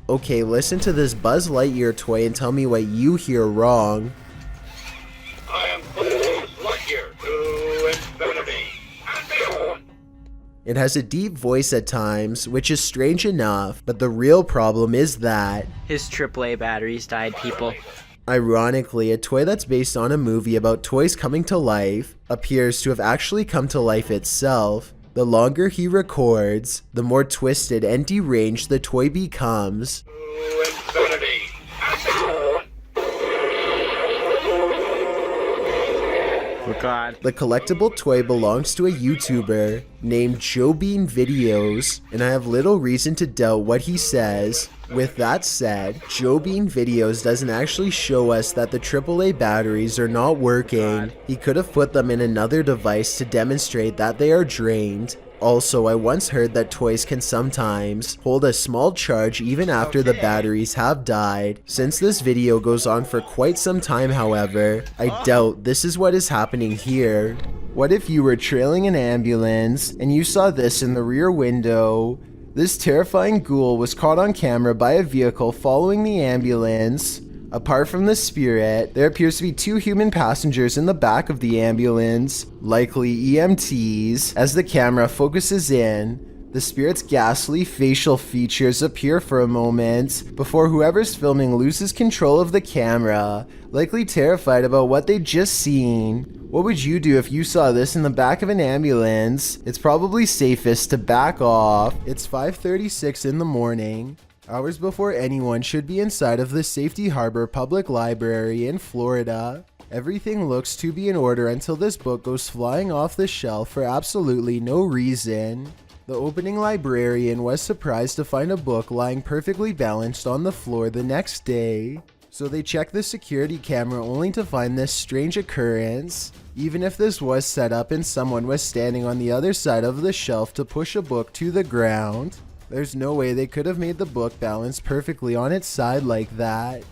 Okay, listen to this Buzz Lightyear toy and tell me what you hear wrong. I am Buzz Lightyear to infinity and beyond. It has a deep voice at times, which is strange enough, but the real problem is that his AAA batteries died, people. Ironically, a toy that's based on a movie about toys coming to life appears to have actually come to life itself. The longer he records, the more twisted and deranged the toy becomes. To infinity and beyond. Oh god. The collectible toy belongs to a YouTuber named Joe Bean Videos, and I have little reason to doubt what he says. With that said, Joe Bean Videos doesn't actually show us that the AAA batteries are not working. He could have put them in another device to demonstrate that they are drained. Also, I once heard that toys can sometimes hold a small charge even after the batteries have died. Since this video goes on for quite some time, however, I doubt this is what is happening here. What if you were trailing an ambulance and you saw this in the rear window? This terrifying ghoul was caught on camera by a vehicle following the ambulance. Apart from the spirit, there appears to be 2 human passengers in the back of the ambulance, likely EMTs. As the camera focuses in, the spirit's ghastly facial features appear for a moment before whoever's filming loses control of the camera, likely terrified about what they'd just seen. What would you do if you saw this in the back of an ambulance? It's probably safest to back off. It's 5:36 in the morning, hours before anyone should be inside of the Safety Harbor Public Library in Florida. Everything looks to be in order until this book goes flying off the shelf for absolutely no reason. The opening librarian was surprised to find a book lying perfectly balanced on the floor the next day. So they checked the security camera only to find this strange occurrence. Even if this was set up and someone was standing on the other side of the shelf to push a book to the ground, there's no way they could have made the book balance perfectly on its side like that.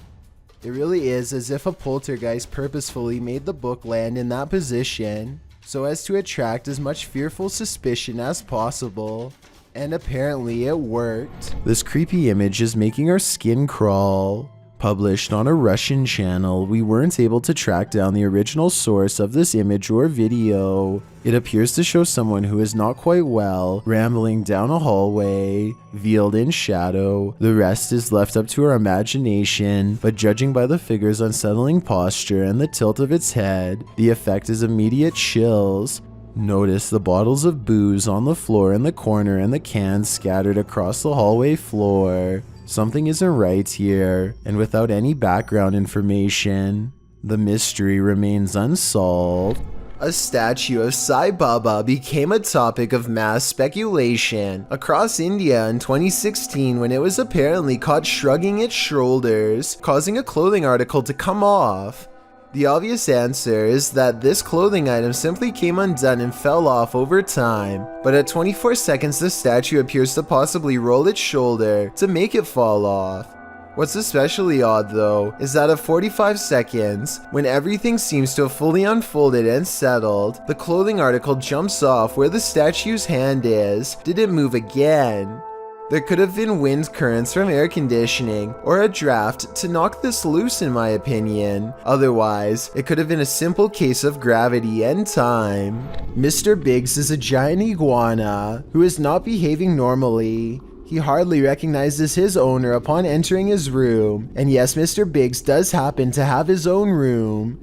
It really is as if a poltergeist purposefully made the book land in that position, so as to attract as much fearful suspicion as possible. And apparently it worked. This creepy image is making our skin crawl. Published on a Russian channel, we weren't able to track down the original source of this image or video. It appears to show someone who is not quite well, rambling down a hallway, veiled in shadow. The rest is left up to our imagination, but judging by the figure's unsettling posture and the tilt of its head, the effect is immediate chills. Notice the bottles of booze on the floor in the corner and the cans scattered across the hallway floor. Something isn't right here, and without any background information, the mystery remains unsolved. A statue of Sai Baba became a topic of mass speculation across India in 2016 when it was apparently caught shrugging its shoulders, causing a clothing article to come off. The obvious answer is that this clothing item simply came undone and fell off over time, but at 24 seconds the statue appears to possibly roll its shoulder to make it fall off. What's especially odd though, is that at 45 seconds, when everything seems to have fully unfolded and settled, the clothing article jumps off where the statue's hand is. Did it move again? There could have been wind currents from air conditioning or a draft to knock this loose in my opinion. Otherwise, it could have been a simple case of gravity and time. Mr. Biggs is a giant iguana who is not behaving normally. He hardly recognizes his owner upon entering his room. And yes, Mr. Biggs does happen to have his own room.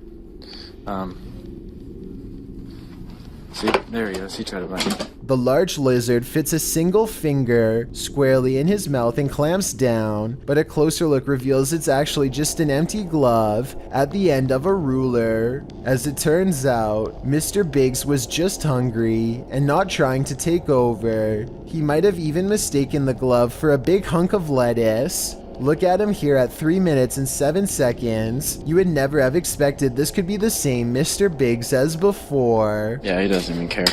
See, there he is. He tried to bite me. The large lizard fits a single finger squarely in his mouth and clamps down, but a closer look reveals it's actually just an empty glove at the end of a ruler. As it turns out, Mr. Biggs was just hungry and not trying to take over. He might have even mistaken the glove for a big hunk of lettuce. Look at him here at 3 minutes and 7 seconds. You would never have expected this could be the same Mr. Biggs as before. Yeah, he doesn't even care.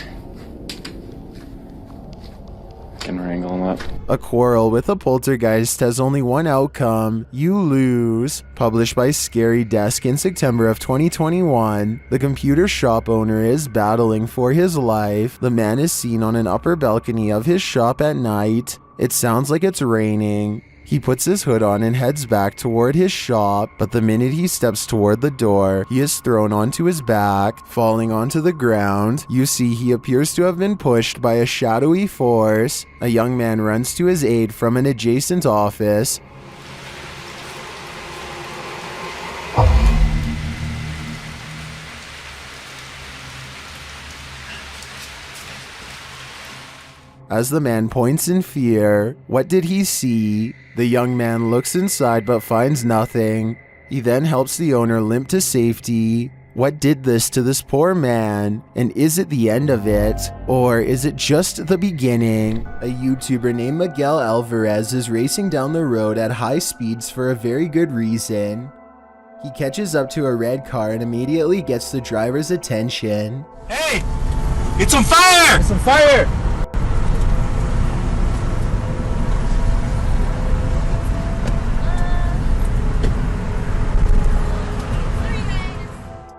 Can wrangle him up. A Quarrel with a Poltergeist has only one outcome: you lose. Published by Scary Desk in September of 2021, the computer shop owner is battling for his life. The man is seen on an upper balcony of his shop at night. It sounds like it's raining. He puts his hood on and heads back toward his shop, but the minute he steps toward the door, he is thrown onto his back, falling onto the ground. You see he appears to have been pushed by a shadowy force. A young man runs to his aid from an adjacent office. As the man points in fear, what did he see? The young man looks inside but finds nothing. He then helps the owner limp to safety. What did this to this poor man? And is it the end of it? Or is it just the beginning? A YouTuber named Miguel Alvarez is racing down the road at high speeds for a very good reason. He catches up to a red car and immediately gets the driver's attention. Hey! It's on fire! It's on fire!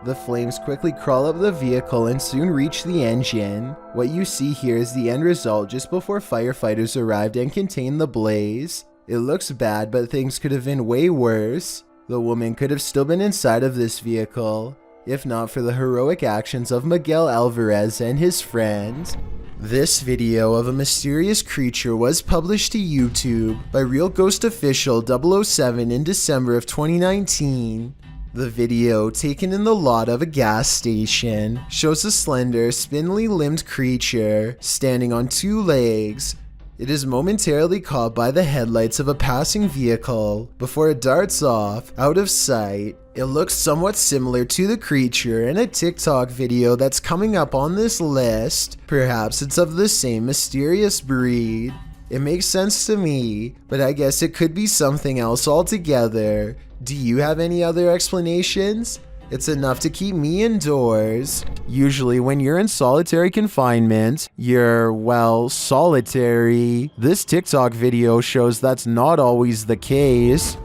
The flames quickly crawl up the vehicle and soon reach the engine. What you see here is the end result just before firefighters arrived and contained the blaze. It looks bad, but things could have been way worse. The woman could have still been inside of this vehicle, if not for the heroic actions of Miguel Alvarez and his friends. This video of a mysterious creature was published to YouTube by Real Ghost Official 007 in December of 2019. The video, taken in the lot of a gas station, shows a slender, spindly-limbed creature standing on two legs. It is momentarily caught by the headlights of a passing vehicle before it darts off, out of sight. It looks somewhat similar to the creature in a TikTok video that's coming up on this list. Perhaps it's of the same mysterious breed. It makes sense to me, but I guess it could be something else altogether. Do you have any other explanations? It's enough to keep me indoors. Usually when you're in solitary confinement, you're, well, solitary. This TikTok video shows that's not always the case.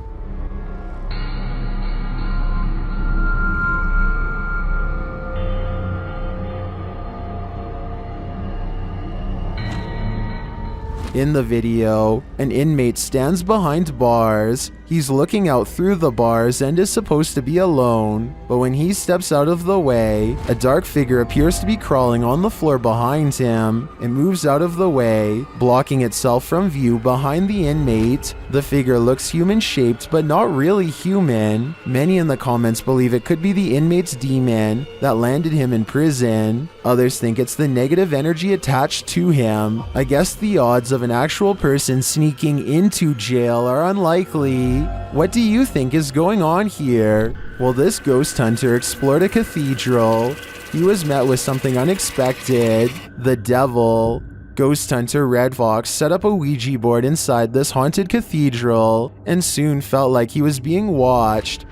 In the video, an inmate stands behind bars. He's looking out through the bars and is supposed to be alone, but when he steps out of the way, a dark figure appears to be crawling on the floor behind him. It moves out of the way, blocking itself from view behind the inmate. The figure looks human-shaped, but not really human. Many in the comments believe it could be the inmate's demon that landed him in prison. Others think it's the negative energy attached to him. I guess the odds of an actual person sneaking into jail are unlikely. What do you think is going on here? Well, this ghost hunter explored a cathedral. He was met with something unexpected: the devil. Ghost hunter Red Fox set up a Ouija board inside this haunted cathedral and soon felt like he was being watched.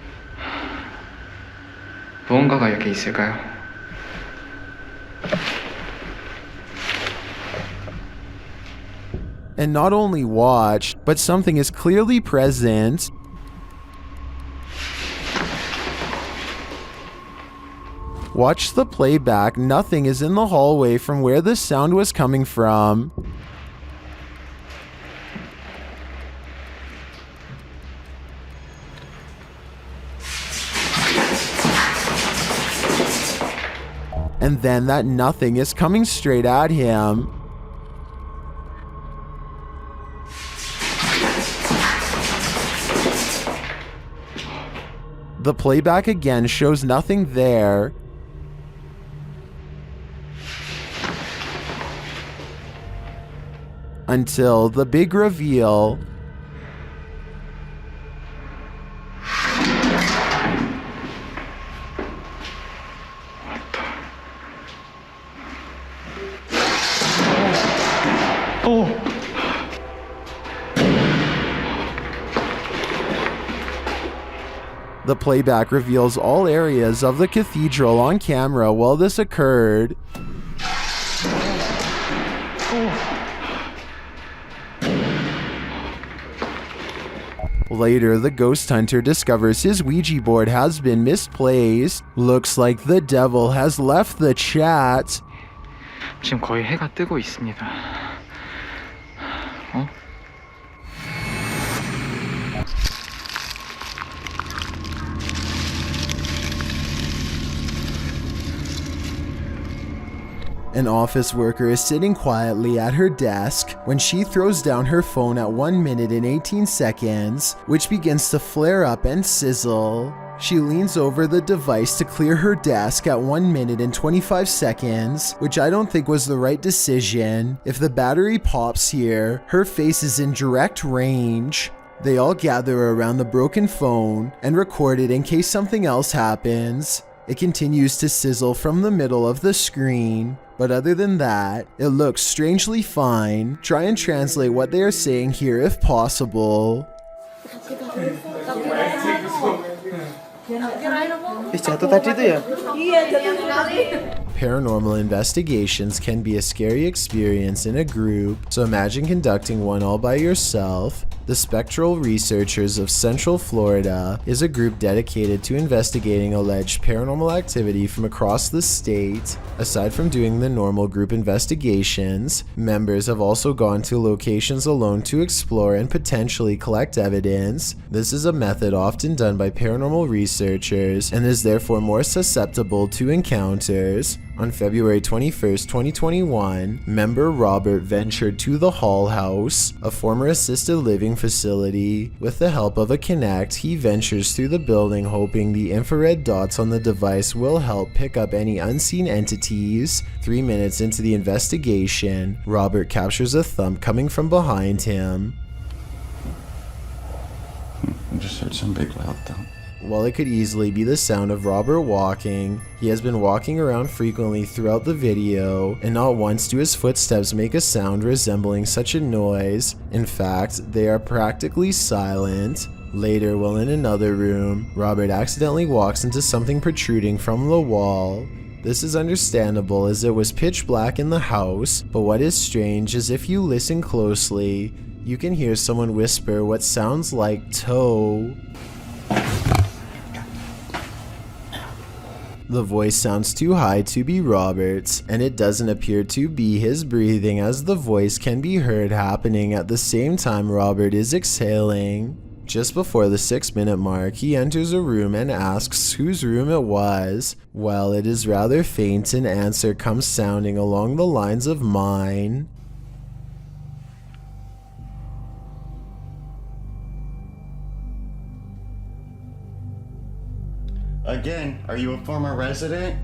무언가가 여기 있을까요? And not only watched, but something is clearly present. Watch the playback, nothing is in the hallway from where the sound was coming from. And then that nothing is coming straight at him. The playback again shows nothing there. Until the big reveal. The playback reveals all areas of the cathedral on camera while this occurred. Later, the ghost hunter discovers his Ouija board has been misplaced. Looks like the devil has left the chat. 지금 거의 해가 뜨고 있습니다. An office worker is sitting quietly at her desk when she throws down her phone at 1 minute and 18 seconds, which begins to flare up and sizzle. She leans over the device to clear her desk at 1 minute and 25 seconds, which I don't think was the right decision. If the battery pops here, her face is in direct range. They all gather around the broken phone and record it in case something else happens. It continues to sizzle from the middle of the screen, but other than that, it looks strangely fine. Try and translate what they are saying here if possible. Paranormal investigations can be a scary experience in a group, so imagine conducting one all by yourself. The Spectral Researchers of Central Florida is a group dedicated to investigating alleged paranormal activity from across the state. Aside from doing the normal group investigations, members have also gone to locations alone to explore and potentially collect evidence. This is a method often done by paranormal researchers and is therefore more susceptible to encounters. On February 21st, 2021, member Robert ventured to the Hall House, a former assisted living facility. With the help of a Kinect, he ventures through the building hoping the infrared dots on the device will help pick up any unseen entities. 3 minutes into the investigation, Robert captures a thump coming from behind him. I just heard some big loud thump. While it could easily be the sound of Robert walking, he has been walking around frequently throughout the video, and not once do his footsteps make a sound resembling such a noise. In fact, they are practically silent. Later, while in another room, Robert accidentally walks into something protruding from the wall. This is understandable as it was pitch black in the house, but what is strange is if you listen closely, you can hear someone whisper what sounds like toe. The voice sounds too high to be Robert's, and it doesn't appear to be his breathing as the voice can be heard happening at the same time Robert is exhaling. Just before the 6-minute mark, he enters a room and asks whose room it was. Well, it is rather faint, an answer comes sounding along the lines of mine. Again, are you a former resident?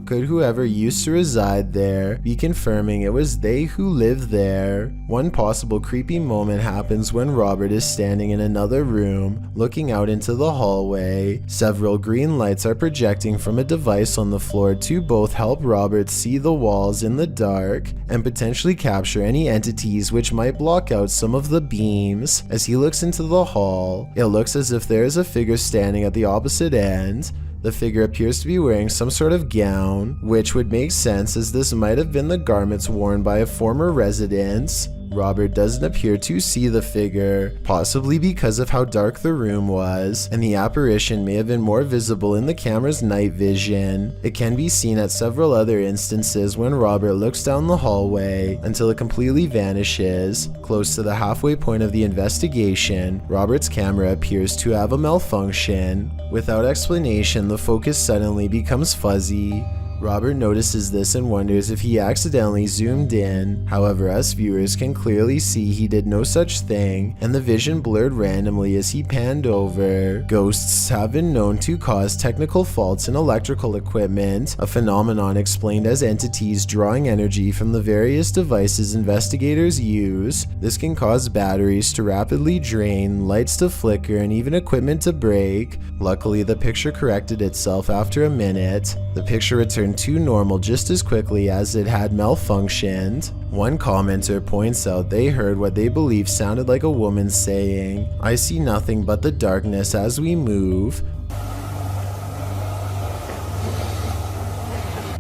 Could whoever used to reside there be confirming it was they who lived there? One possible creepy moment happens when Robert is standing in another room, looking out into the hallway. Several green lights are projecting from a device on the floor to both help Robert see the walls in the dark and potentially capture any entities which might block out some of the beams. As he looks into the hall, it looks as if there is a figure standing at the opposite end. The figure appears to be wearing some sort of gown, which would make sense as this might have been the garments worn by a former resident. Robert doesn't appear to see the figure, possibly because of how dark the room was, and the apparition may have been more visible in the camera's night vision. It can be seen at several other instances when Robert looks down the hallway until it completely vanishes. Close to the halfway point of the investigation, Robert's camera appears to have a malfunction. Without explanation, the focus suddenly becomes fuzzy. Robert notices this and wonders if he accidentally zoomed in. However, us viewers can clearly see he did no such thing, and the vision blurred randomly as he panned over. Ghosts have been known to cause technical faults in electrical equipment, a phenomenon explained as entities drawing energy from the various devices investigators use. This can cause batteries to rapidly drain, lights to flicker, and even equipment to break. Luckily, the picture corrected itself after a minute. The picture returned to normal just as quickly as it had malfunctioned. One commenter points out they heard what they believe sounded like a woman saying, "I see nothing but the darkness as we move."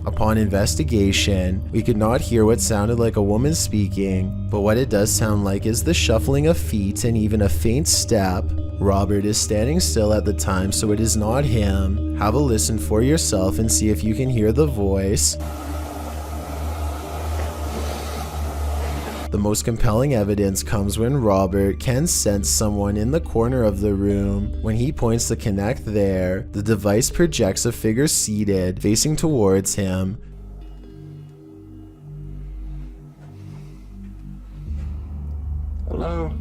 Upon investigation, we could not hear what sounded like a woman speaking, but what it does sound like is the shuffling of feet and even a faint step. Robert is standing still at the time, so it is not him. Have a listen for yourself and see if you can hear the voice. The The most compelling evidence comes when Robert can sense someone in the corner of the room. When he points the Kinect there, the device projects a figure seated, facing towards him. Hello?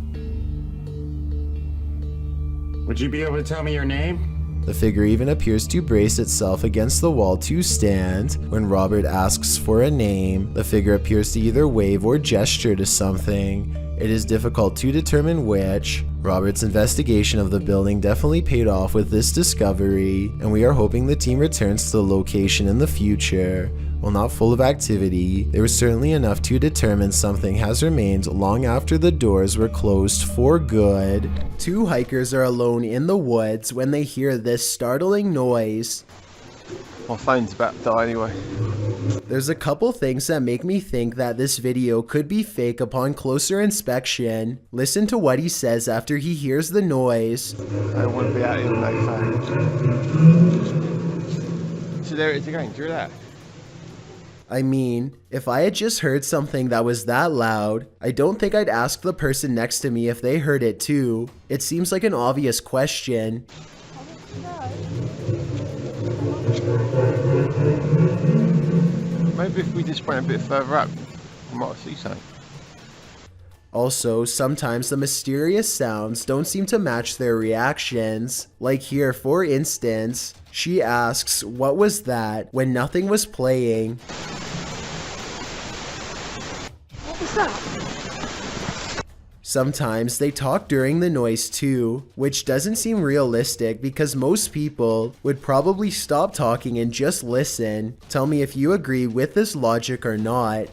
Would you be able to tell me your name? The figure even appears to brace itself against the wall to stand. When Robert asks for a name, the figure appears to either wave or gesture to something. It is difficult to determine which. Robert's investigation of the building definitely paid off with this discovery, and we are hoping the team returns to the location in the future. While not full of activity, there was certainly enough to determine something has remained long after the doors were closed for good. Two hikers are alone in the woods when they hear this startling noise. My phone's about to die anyway. There's a couple things that make me think that this video could be fake upon closer inspection. Listen to what he says after he hears the noise. I don't want to be out here with no phone. So there it is again, do you hear that? I mean, if I had just heard something that was that loud, I don't think I'd ask the person next to me if they heard it too. It seems like an obvious question. Maybe if we just went a bit further up, we might see something. Also, sometimes the mysterious sounds don't seem to match their reactions. Like here, for instance, she asks, "What was that?" when nothing was playing. What was that? Sometimes they talk during the noise too, which doesn't seem realistic because most people would probably stop talking and just listen. Tell me if you agree with this logic or not.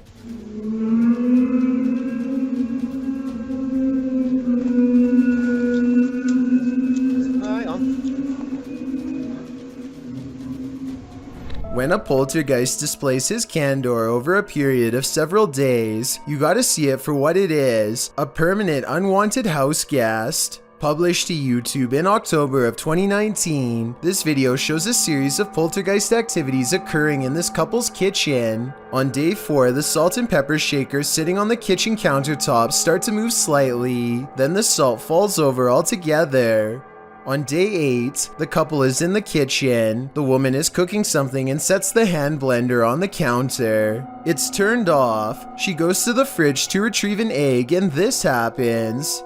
When a poltergeist displays his candor over a period of several days, you gotta see it for what it is, a permanent unwanted house guest. Published to YouTube in October of 2019, this video shows a series of poltergeist activities occurring in this couple's kitchen. On day 4, the salt and pepper shakers sitting on the kitchen countertop start to move slightly, then the salt falls over altogether. On day 8, the couple is in the kitchen. The woman is cooking something and sets the hand blender on the counter. It's turned off. She goes to the fridge to retrieve an egg and this happens.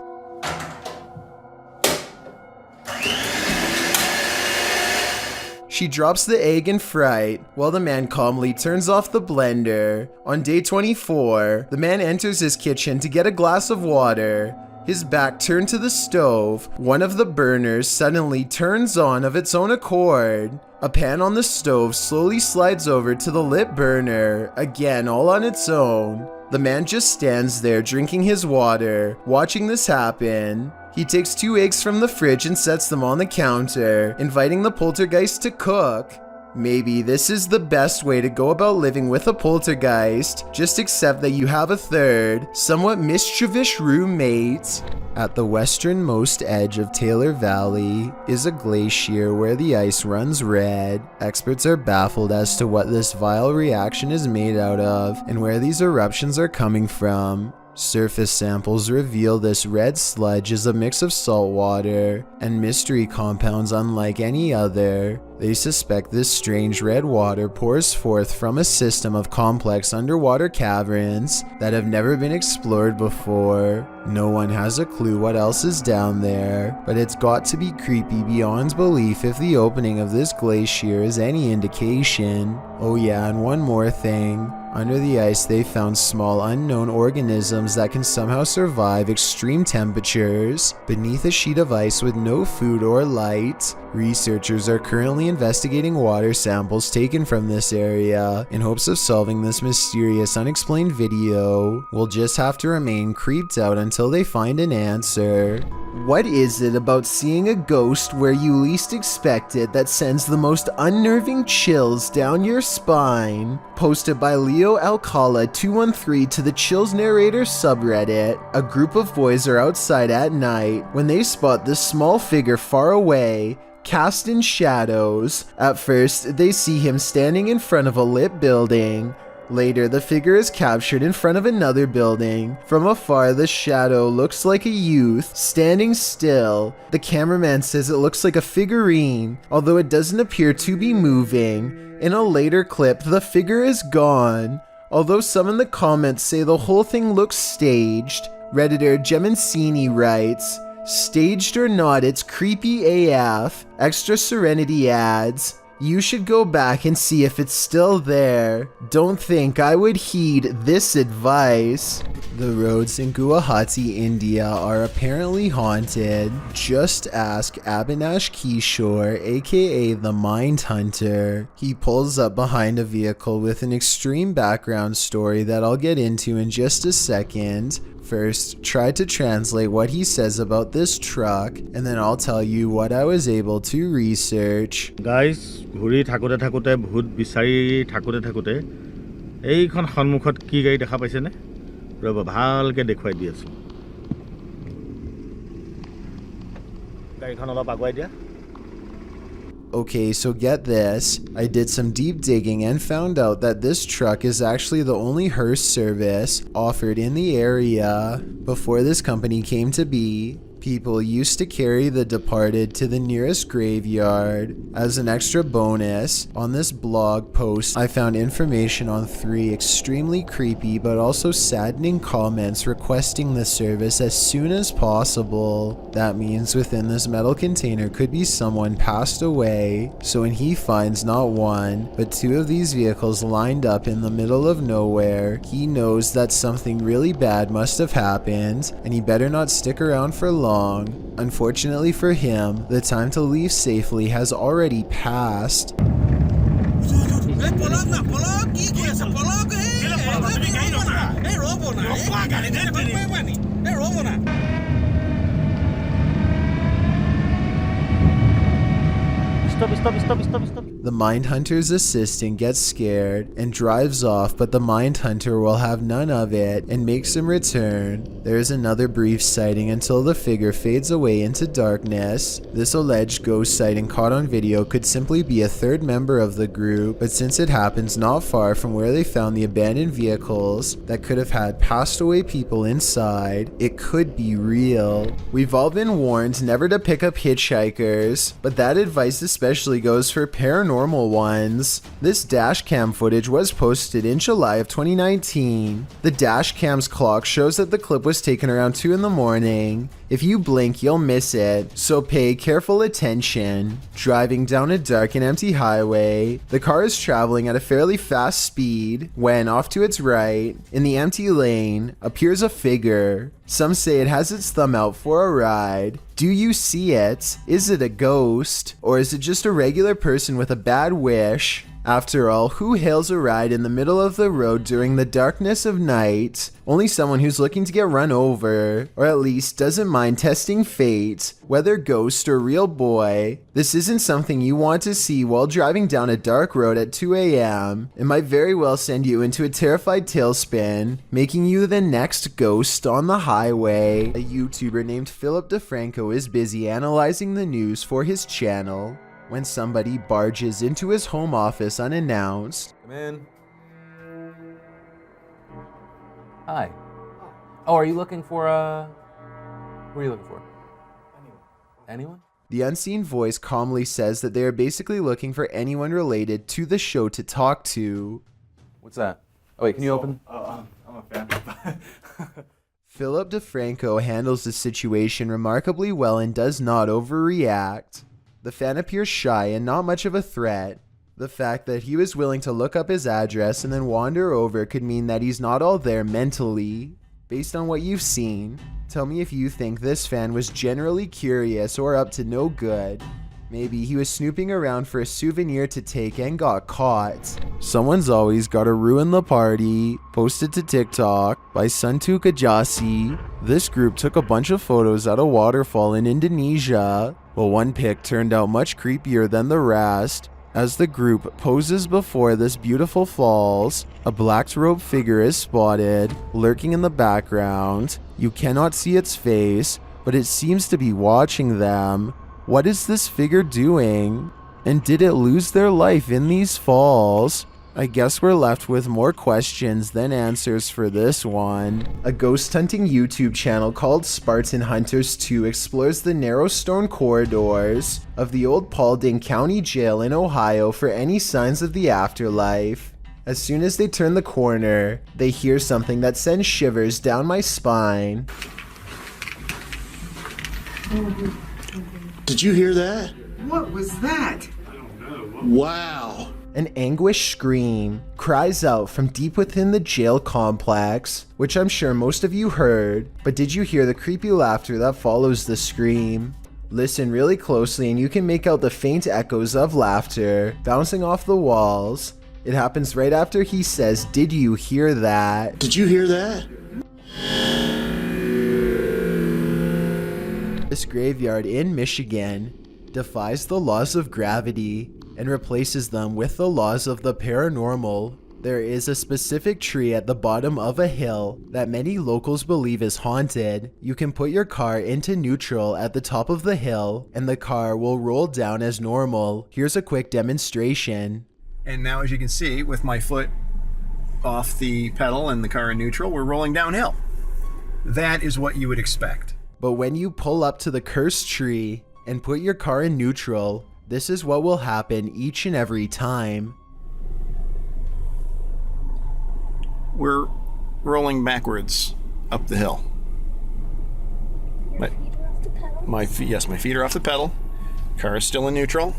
She drops the egg in fright, while the man calmly turns off the blender. On day 24, the man enters his kitchen to get a glass of water. His back turned to the stove. One of the burners suddenly turns on of its own accord. A pan on the stove slowly slides over to the lit burner, again all on its own. The man just stands there drinking his water, watching this happen. He takes 2 eggs from the fridge and sets them on the counter, inviting the poltergeist to cook. Maybe this is the best way to go about living with a poltergeist. Just accept that you have a third, somewhat mischievous roommate. At the westernmost edge of Taylor Valley is a glacier where the ice runs red. Experts are baffled as to what this vile reaction is made out of and where these eruptions are coming from. Surface samples reveal this red sludge is a mix of salt water and mystery compounds unlike any other. They suspect this strange red water pours forth from a system of complex underwater caverns that have never been explored before. No one has a clue what else is down there, but it's got to be creepy beyond belief if the opening of this glacier is any indication. Oh yeah, and one more thing. Under the ice, they found small unknown organisms that can somehow survive extreme temperatures beneath a sheet of ice with no food or light. Researchers are currently investigating water samples taken from this area in hopes of solving this mysterious unexplained video. We'll just have to remain creeped out until they find an answer. What is it about seeing a ghost where you least expect it that sends the most unnerving chills down your spine? Posted by Leo Alcala 213 to the Chills Narrator subreddit. A group of boys are outside at night when they spot this small figure far away, cast in shadows. At first, they see him standing in front of a lit building. Later, the figure is captured in front of another building. From afar, the shadow looks like a youth standing still. The cameraman says it looks like a figurine, although it doesn't appear to be moving. In a later clip, the figure is gone. Although some in the comments say the whole thing looks staged, Redditor Gemancini writes, "Staged or not, it's creepy AF." Extra Serenity adds, "You should go back and see if it's still there. Don't think I would heed this advice." The roads in Guwahati, India are apparently haunted. Just ask Abhinash Kishore, aka the Mind Hunter. He pulls up behind a vehicle with an extreme background story that I'll get into in just a second. First, try to translate what he says about this truck, and then I'll tell you what I was able to research. Guys, ঘুৰি থাকোতে থাকোতে ভূত বিচাৰি থাকোতে থাকোতে এইখন সন্মুখত কি গাড়ী দেখা পাইছে নে? ৰব ভালকে দেখুৱাই দি আছো। গাড়ীখন অলপ আগুৱাই দিয়া। Okay, so get this. I did some deep digging and found out that this truck is actually the only hearse service offered in the area. Before this company came to be, people used to carry the departed to the nearest graveyard. As an extra bonus, on this blog post, I found information on 3 extremely creepy but also saddening comments requesting the service as soon as possible. That means within this metal container could be someone passed away, so when he finds not 1, but 2 of these vehicles lined up in the middle of nowhere, he knows that something really bad must have happened, and he better not stick around for long. Unfortunately for him, the time to leave safely has already passed. Stop. The Mindhunter's assistant gets scared and drives off, but the Mindhunter will have none of it and makes him return. There is another brief sighting until the figure fades away into darkness. This alleged ghost sighting caught on video could simply be a third member of the group, but since it happens not far from where they found the abandoned vehicles that could have had passed away people inside, it could be real. We've all been warned never to pick up hitchhikers, but that advice especially goes for paranormal ones. This dash cam footage was posted in July of 2019. The dash cam's clock shows that the clip was taken around 2 in the morning. If you blink, you'll miss it, so pay careful attention. Driving down a dark and empty highway, the car is traveling at a fairly fast speed when, off to its right, in the empty lane, appears a figure. Some say it has its thumb out for a ride. Do you see it? Is it a ghost? Or is it just a regular person with a bad wish? After all, who hails a ride in the middle of the road during the darkness of night? Only someone who's looking to get run over, or at least doesn't mind testing fate, whether ghost or real boy. This isn't something you want to see while driving down a dark road at 2 a.m. It might very well send you into a terrified tailspin, making you the next ghost on the highway. A YouTuber named Philip DeFranco is busy analyzing the news for his channel when somebody barges into his home office unannounced. Come in. Hi. Oh, are you looking for, who are you looking for? Anyone? The unseen voice calmly says that they are basically looking for anyone related to the show to talk to. What's that? Oh, wait, can you open? I'm a fan. Philip DeFranco handles the situation remarkably well and does not overreact. The fan appears shy and not much of a threat. The fact that he was willing to look up his address and then wander over could mean that he's not all there mentally. Based on what you've seen, tell me if you think this fan was generally curious or up to no good. Maybe he was snooping around for a souvenir to take and got caught. Someone's always gotta ruin the party. Posted to TikTok by Suntuk Ajasi. This group took a bunch of photos at a waterfall in Indonesia. Well, one pic turned out much creepier than the rest. As the group poses before this beautiful falls, a black-robed figure is spotted, lurking in the background. You cannot see its face, but it seems to be watching them. What is this figure doing? And did it lose their life in these falls? I guess we're left with more questions than answers for this one. A ghost hunting YouTube channel called Spartan Hunters 2 explores the narrow stone corridors of the old Paulding County Jail in Ohio for any signs of the afterlife. As soon as they turn the corner, they hear something that sends shivers down my spine. Did you hear that? What was that? Wow. An anguished scream cries out from deep within the jail complex, which I'm sure most of you heard, but did you hear the creepy laughter that follows the scream? Listen really closely and you can make out the faint echoes of laughter bouncing off the walls. It happens right after he says, "Did you hear that?" Did you hear that? This graveyard in Michigan defies the laws of gravity and replaces them with the laws of the paranormal. There is a specific tree at the bottom of a hill that many locals believe is haunted. You can put your car into neutral at the top of the hill and the car will roll down as normal. Here's a quick demonstration. And now, as you can see, with my foot off the pedal and the car in neutral, we're rolling downhill. That is what you would expect. But when you pull up to the cursed tree and put your car in neutral, this is what will happen each and every time. We're rolling backwards up the hill. My feet are off the pedal. Car is still in neutral.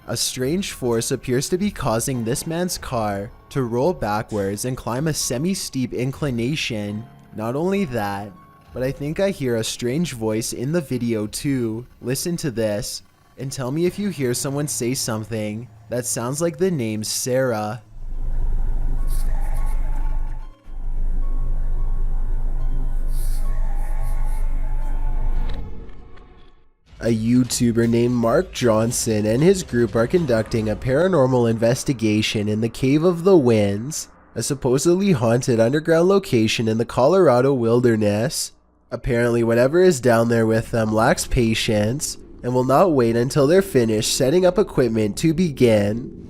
A strange force appears to be causing this man's car to roll backwards and climb a semi-steep inclination. Not only that, but I think I hear a strange voice in the video too. Listen to this and tell me if you hear someone say something that sounds like the name Sarah. A YouTuber named Mark Johnson and his group are conducting a paranormal investigation in the Cave of the Winds, a supposedly haunted underground location in the Colorado wilderness. Apparently, whatever is down there with them lacks patience and will not wait until they're finished setting up equipment to begin.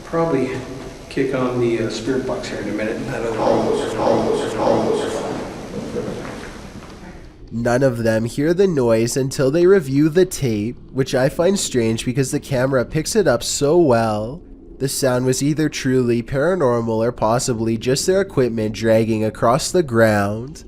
Probably kick on the spirit box here in a minute. None of them hear the noise until they review the tape, which I find strange because the camera picks it up so well. The sound was either truly paranormal or possibly just their equipment dragging across the ground.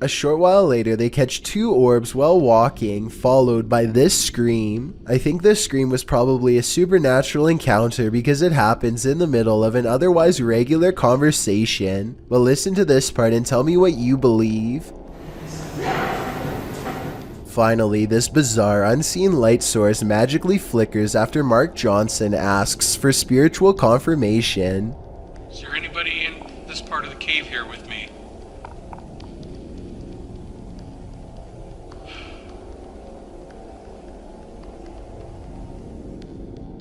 A short while later, they catch two orbs while walking, followed by this scream. I think this scream was probably a supernatural encounter because it happens in the middle of an otherwise regular conversation. But listen to this part and tell me what you believe. Finally, this bizarre unseen light source magically flickers after Mark Johnson asks for spiritual confirmation. Is there anybody in this part of the cave here with me?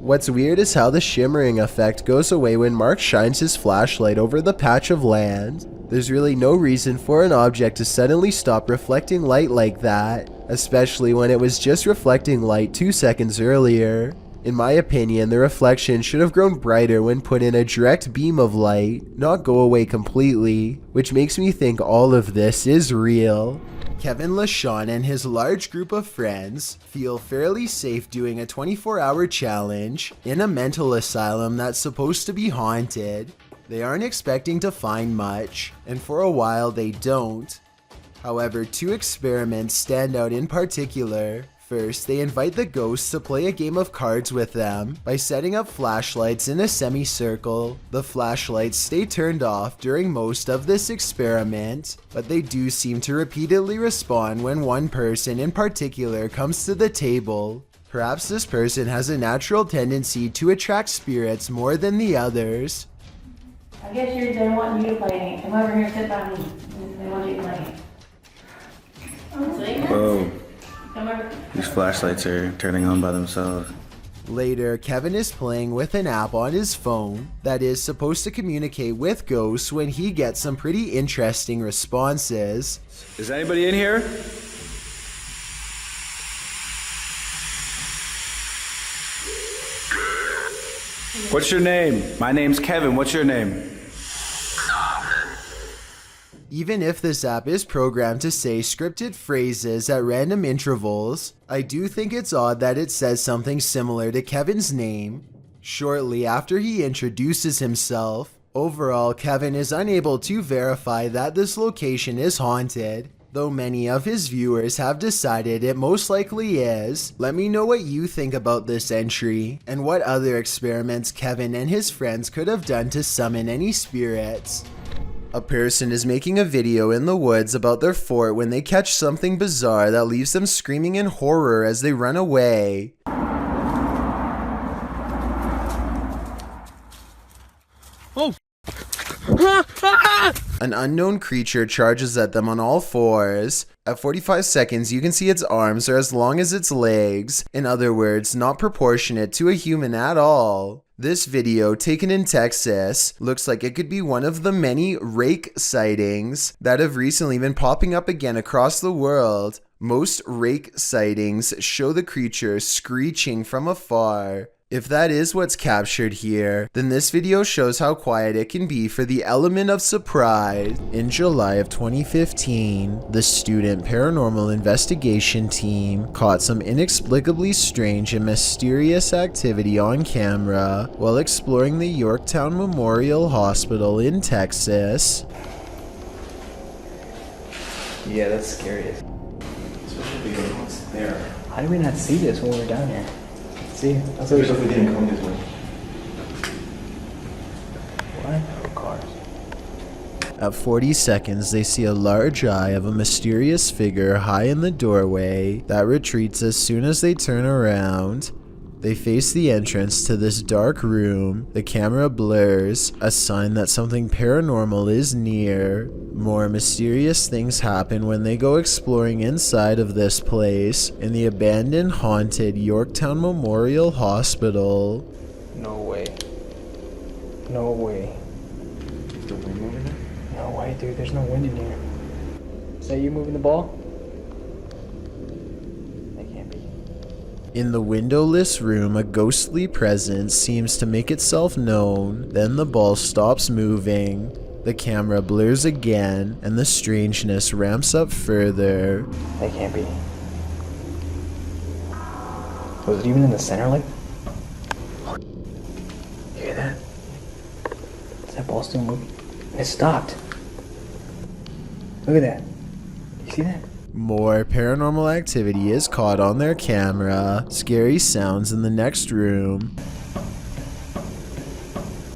What's weird is how the shimmering effect goes away when Mark shines his flashlight over the patch of land. There's really no reason for an object to suddenly stop reflecting light like that, especially when it was just reflecting light 2 seconds earlier. In my opinion, the reflection should have grown brighter when put in a direct beam of light, not go away completely, which makes me think all of this is real. Kevin LaShawn and his large group of friends feel fairly safe doing a 24-hour challenge in a mental asylum that's supposed to be haunted. They aren't expecting to find much, and for a while they don't. However, two experiments stand out in particular. First, they invite the ghosts to play a game of cards with them by setting up flashlights in a semicircle. The flashlights stay turned off during most of this experiment, but they do seem to repeatedly respond when one person in particular comes to the table. Perhaps this person has a natural tendency to attract spirits more than the others. I guess they want you to play a game. Come over here and sit by me. They want you to play a game. Whoa. These flashlights are turning on by themselves. Later, Kevin is playing with an app on his phone that is supposed to communicate with ghosts when he gets some pretty interesting responses. Is anybody in here? What's your name? My name's Kevin. What's your name? Even if this app is programmed to say scripted phrases at random intervals, I do think it's odd that it says something similar to Kevin's name shortly after he introduces himself. Overall, Kevin is unable to verify that this location is haunted, though many of his viewers have decided it most likely is. Let me know what you think about this entry, and what other experiments Kevin and his friends could have done to summon any spirits. A person is making a video in the woods about their fort when they catch something bizarre that leaves them screaming in horror as they run away. Oh! An unknown creature charges at them on all fours. At 45 seconds, you can see its arms are as long as its legs. In other words, not proportionate to a human at all. This video, taken in Texas, looks like it could be one of the many rake sightings that have recently been popping up again across the world. Most rake sightings show the creature screeching from afar. If that is what's captured here, then this video shows how quiet it can be for the element of surprise. In July of 2015, the student paranormal investigation team caught some inexplicably strange and mysterious activity on camera while exploring the Yorktown Memorial Hospital in Texas. Yeah, that's scary. Especially what's there. How did we not see this when we were down here? See? Especially if we didn't come this way. What? Oh, cars. At 40 seconds, they see a large eye of a mysterious figure high in the doorway that retreats as soon as they turn around. They face the entrance to this dark room. The camera blurs, a sign that something paranormal is near. More mysterious things happen when they go exploring inside of this place in the abandoned, haunted Yorktown Memorial Hospital. No way. No way. Is the wind moving there? No way, dude. There's no wind in here. Is that you moving the ball? In the windowless room, a ghostly presence seems to make itself known. Then the ball stops moving. The camera blurs again, and the strangeness ramps up further. They can't be. Was it even in the center, like? You hear that? Is that ball still moving? It stopped. Look at that. You see that? More paranormal activity is caught on their camera. Scary sounds in the next room.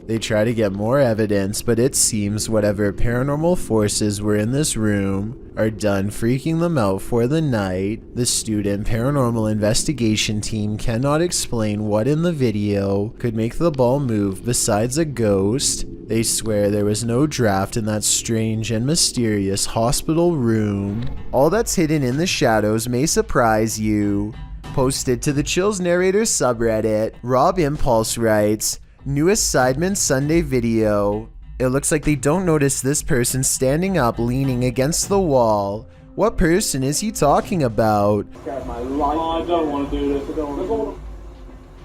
They try to get more evidence, but it seems whatever paranormal forces were in this room are done freaking them out for the night. The student paranormal investigation team cannot explain what in the video could make the ball move besides a ghost. They swear there was no draft in that strange and mysterious hospital room. All that's hidden in the shadows may surprise you. Posted to the Chills Narrator subreddit, Rob Impulse writes, "Newest Sidemen Sunday video. It looks like they don't notice this person standing up leaning against the wall. What person is he talking about?" I don't want to do this. I don't want to.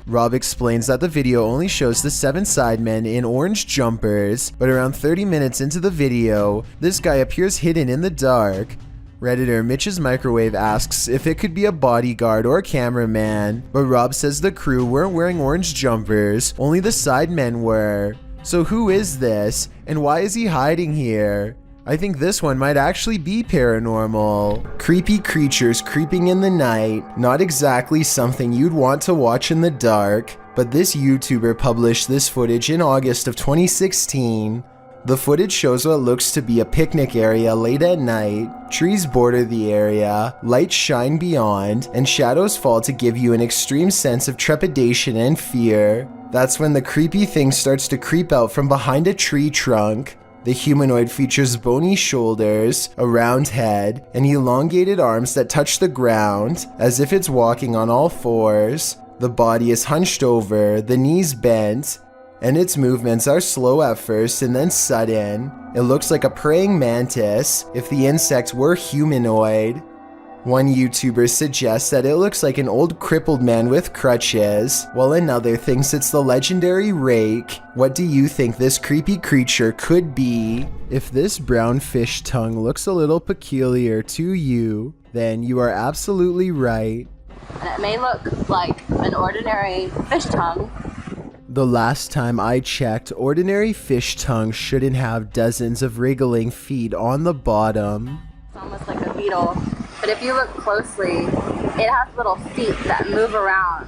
Rob explains that the video only shows the 7 Sidemen in orange jumpers, but around 30 minutes into the video, this guy appears hidden in the dark. Redditor Mitch's Microwave asks if it could be a bodyguard or a cameraman, but Rob says the crew weren't wearing orange jumpers, only the Sidemen were. So who is this, and why is he hiding here? I think this one might actually be paranormal. Creepy creatures creeping in the night, not exactly something you'd want to watch in the dark, but this YouTuber published this footage in August of 2016. The footage shows what looks to be a picnic area late at night. Trees border the area, lights shine beyond, and shadows fall to give you an extreme sense of trepidation and fear. That's when the creepy thing starts to creep out from behind a tree trunk. The humanoid features bony shoulders, a round head, and elongated arms that touch the ground, as if it's walking on all fours. The body is hunched over, the knees bent, and its movements are slow at first and then sudden. It looks like a praying mantis if the insect were humanoid. One YouTuber suggests that it looks like an old crippled man with crutches, while another thinks it's the legendary rake. What do you think this creepy creature could be? If this brown fish tongue looks a little peculiar to you, then you are absolutely right. And it may look like an ordinary fish tongue. The last time I checked, ordinary fish tongue shouldn't have dozens of wriggling feet on the bottom. It's almost like a beetle. But if you look closely, it has little feet that move around.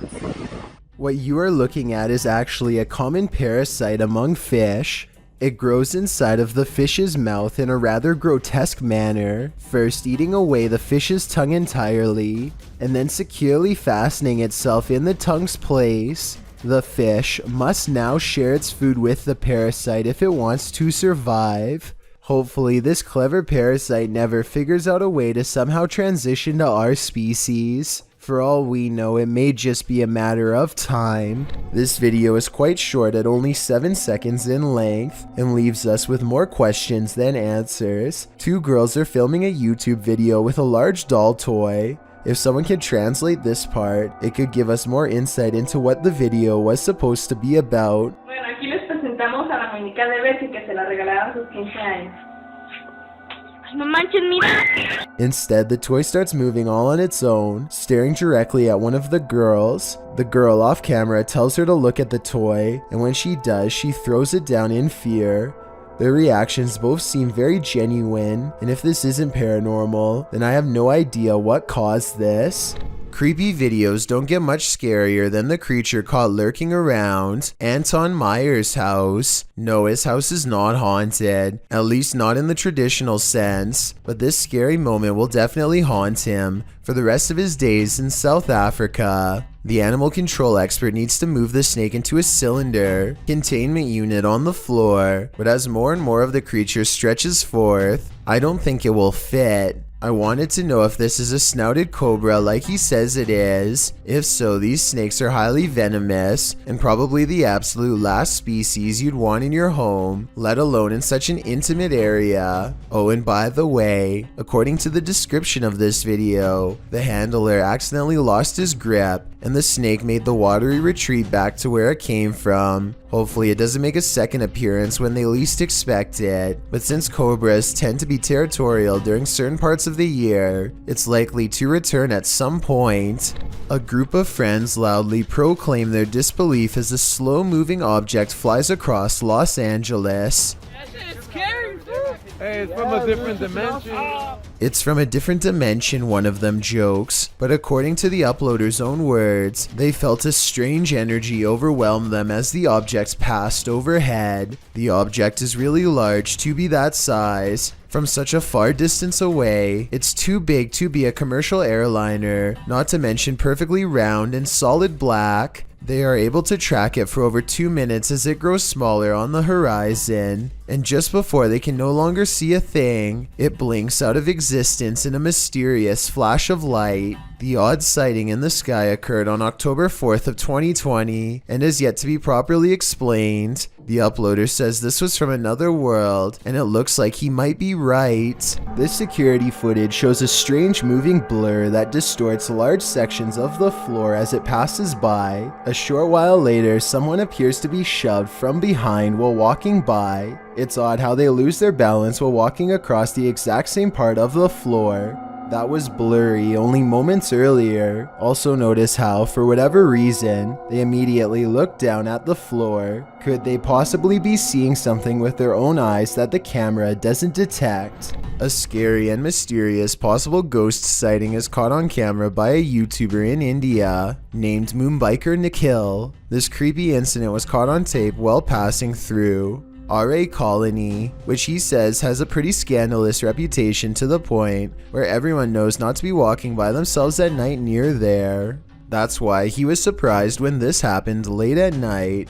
What you are looking at is actually a common parasite among fish. It grows inside of the fish's mouth in a rather grotesque manner, first eating away the fish's tongue entirely, and then securely fastening itself in the tongue's place. The fish must now share its food with the parasite if it wants to survive. Hopefully, this clever parasite never figures out a way to somehow transition to our species. For all we know, it may just be a matter of time. This video is quite short at only 7 seconds in length and leaves us with more questions than answers. Two girls are filming a YouTube video with a large doll toy. If someone could translate this part, it could give us more insight into what the video was supposed to be about. Bueno, aquí les presentamos a la muñeca de Bessie que se la regalaron a sus 15 años. Ay, no manches, mira. Instead, the toy starts moving all on its own, staring directly at one of the girls. The girl off camera tells her to look at the toy, and when she does, she throws it down in fear. Their reactions both seem very genuine, and if this isn't paranormal, then I have no idea what caused this. Creepy videos don't get much scarier than the creature caught lurking around Anton Meyer's house. No, his house is not haunted, at least not in the traditional sense, but this scary moment will definitely haunt him for the rest of his days in South Africa. The animal control expert needs to move the snake into a cylinder containment unit on the floor, but as more and more of the creature stretches forth, I don't think it will fit. I wanted to know if this is a snouted cobra like he says it is. If so, these snakes are highly venomous and probably the absolute last species you'd want in your home, let alone in such an intimate area. Oh, and by the way, according to the description of this video, the handler accidentally lost his grip and the snake made the watery retreat back to where it came from. Hopefully it doesn't make a second appearance when they least expect it, but since cobras tend to be territorial during certain parts of the year, it's likely to return at some point. A group of friends loudly proclaim their disbelief as a slow-moving object flies across Los Angeles. Hey, it's from a different dimension. It's from a different dimension, one of them jokes, but according to the uploader's own words, they felt a strange energy overwhelm them as the object passed overhead. The object is really large to be that size. From such a far distance away, it's too big to be a commercial airliner, not to mention perfectly round and solid black. They are able to track it for over 2 minutes as it grows smaller on the horizon, and just before they can no longer see a thing, it blinks out of existence in a mysterious flash of light. The odd sighting in the sky occurred on October 4th of 2020 and is yet to be properly explained. The uploader says this was from another world, and it looks like he might be right. This security footage shows a strange moving blur that distorts large sections of the floor as it passes by. A short while later, someone appears to be shoved from behind while walking by. It's odd how they lose their balance while walking across the exact same part of the floor. That was blurry only moments earlier. Also notice how, for whatever reason, they immediately look down at the floor. Could they possibly be seeing something with their own eyes that the camera doesn't detect? A scary and mysterious possible ghost sighting is caught on camera by a YouTuber in India named Moombiker Nikhil. This creepy incident was caught on tape while passing through RA Colony, which he says has a pretty scandalous reputation to the point where everyone knows not to be walking by themselves at night near there. That's why he was surprised when this happened late at night.